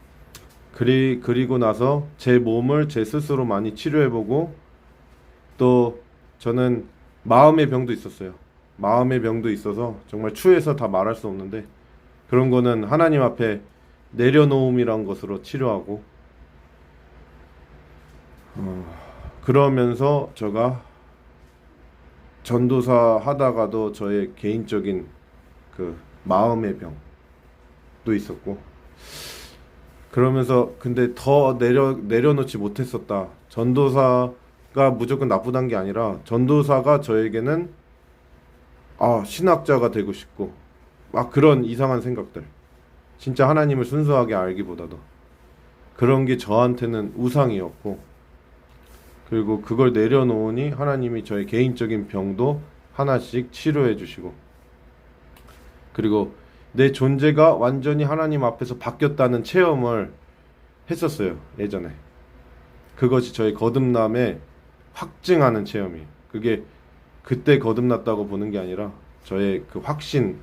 그리고 나서 제 몸을 제 스스로 많이 치료해보고, 또 저는 마음의 병도 있었어요. 마음의 병도 있어서 정말 추해서 다 말할 수 없는데, 그런 거는 하나님 앞에 내려놓음이란 것으로 치료하고, 그러면서 제가 전도사 하다가도 저의 개인적인 그 마음의 병도 있었고, 그러면서 근데 더 내려놓지 못했었다. 전도사가 무조건 나쁘단 게 아니라, 전도사가 저에게는 신학자가 되고 싶고 막 그런 이상한 생각들, 진짜 하나님을 순수하게 알기보다도 그런 게 저한테는 우상이었고, 그리고 그걸 내려놓으니 하나님이 저의 개인적인 병도 하나씩 치료해 주시고, 그리고 내 존재가 완전히 하나님 앞에서 바뀌었다는 체험을 했었어요, 예전에. 그것이 저의 거듭남에 확증하는 체험이에요. 그게 그때 거듭났다고 보는 게 아니라 저의 그 확증,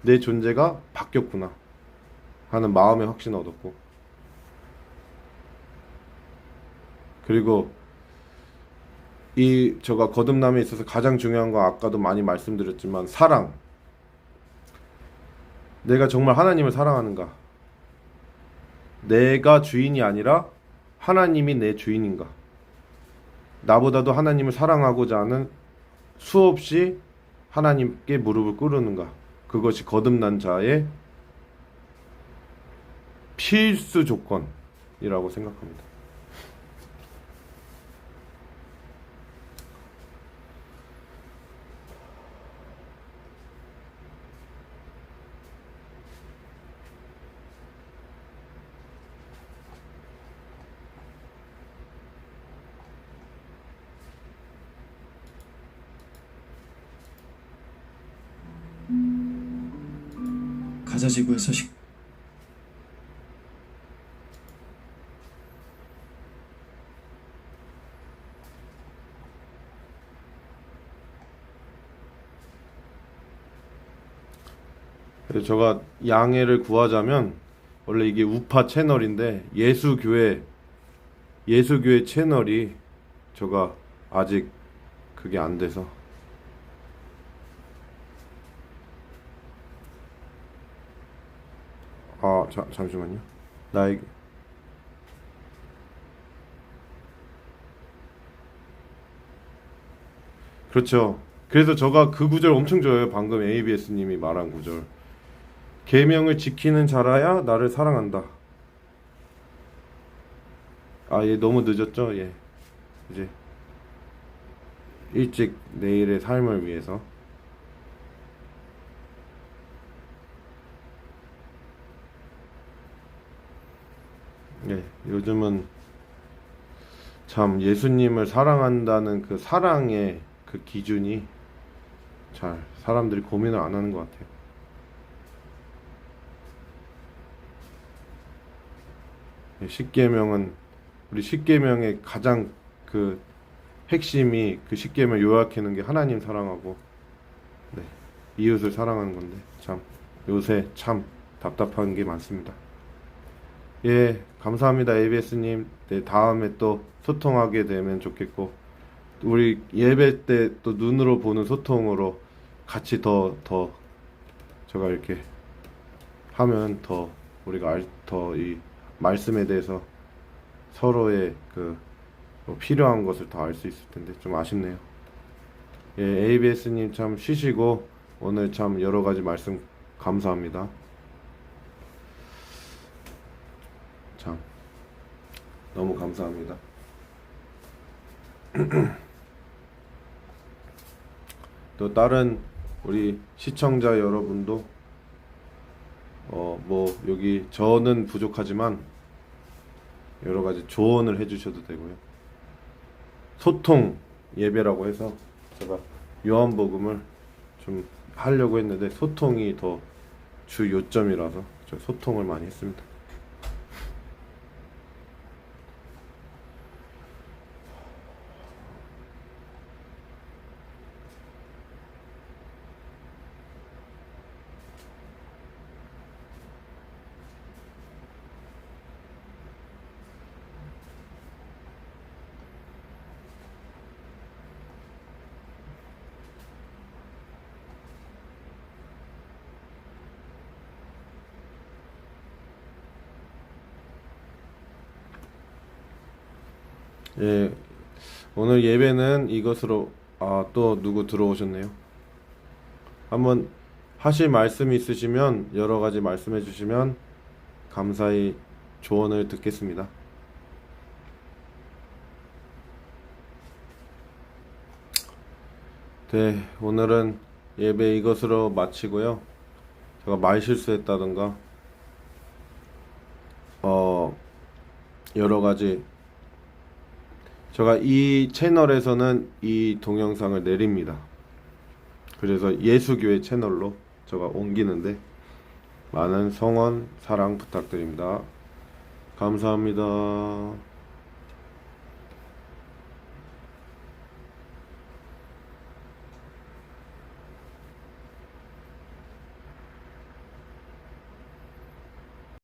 내 존재가 바뀌었구나 하는 마음의 확신을 얻었고, 그리고 제가 거듭남에 있어서 가장 중요한 건 아까도 많이 말씀드렸지만 사랑. 내가 정말 하나님을 사랑하는가? 내가 주인이 아니라 하나님이 내 주인인가? 나보다도 하나님을 사랑하고자 하는, 수없이 하나님께 무릎을 꿇는가? 그것이 거듭난 자의 필수 조건이라고 생각합니다. 가자지구의 서식. 그래서 제가 양해를 구하자면, 원래 이게 우파 채널인데 예수교회 채널이 제가 아직 그게 안 돼서, 잠시만요. 나에게 그렇죠. 그래서 제가 그 구절 엄청 좋아해요. 방금 ABS님이 말한 구절. 계명을 지키는 자라야 나를 사랑한다. 얘 너무 늦었죠? 예. 이제 일찍 내일의 삶을 위해서. 예, 요즘은 참 예수님을 사랑한다는 그 사랑의 그 기준이 잘 사람들이 고민을 안 하는 것 같아요. 십계명은, 우리 십계명의 가장 그 핵심이, 그 십계명 요약하는 게 하나님 사랑하고 이웃을 사랑하는 건데, 참 요새 참 답답한 게 많습니다. 예, 감사합니다, ABS님. 네, 다음에 또 소통하게 되면 좋겠고, 우리 예배 때 또 눈으로 보는 소통으로 같이 더 제가 이렇게 하면 더 우리가 더 이 말씀에 대해서 서로의 뭐 필요한 것을 더 알 수 있을 텐데 좀 아쉽네요. 예, ABS님 참 쉬시고 오늘 참 여러 가지 말씀 감사합니다. 참 너무 감사합니다. 또 다른 우리 시청자 여러분도 뭐 여기 저는 부족하지만 여러 가지 조언을 해주셔도 되고요. 소통 예배라고 해서 제가 요한복음을 좀 하려고 했는데 소통이 더 주 요점이라서 저 소통을 많이 했습니다. 예, 오늘 예배는 이것으로, 또 누구 들어오셨네요. 한번 하실 말씀이 있으시면 여러 가지 말씀해 주시면 감사히 조언을 듣겠습니다. 네, 오늘은 예배 이것으로 마치고요. 제가 말 실수했다던가, 여러 가지 제가 이 채널에서는 이 동영상을 내립니다. 그래서 예수교회 채널로 제가 옮기는데 많은 성원, 사랑 부탁드립니다. 감사합니다.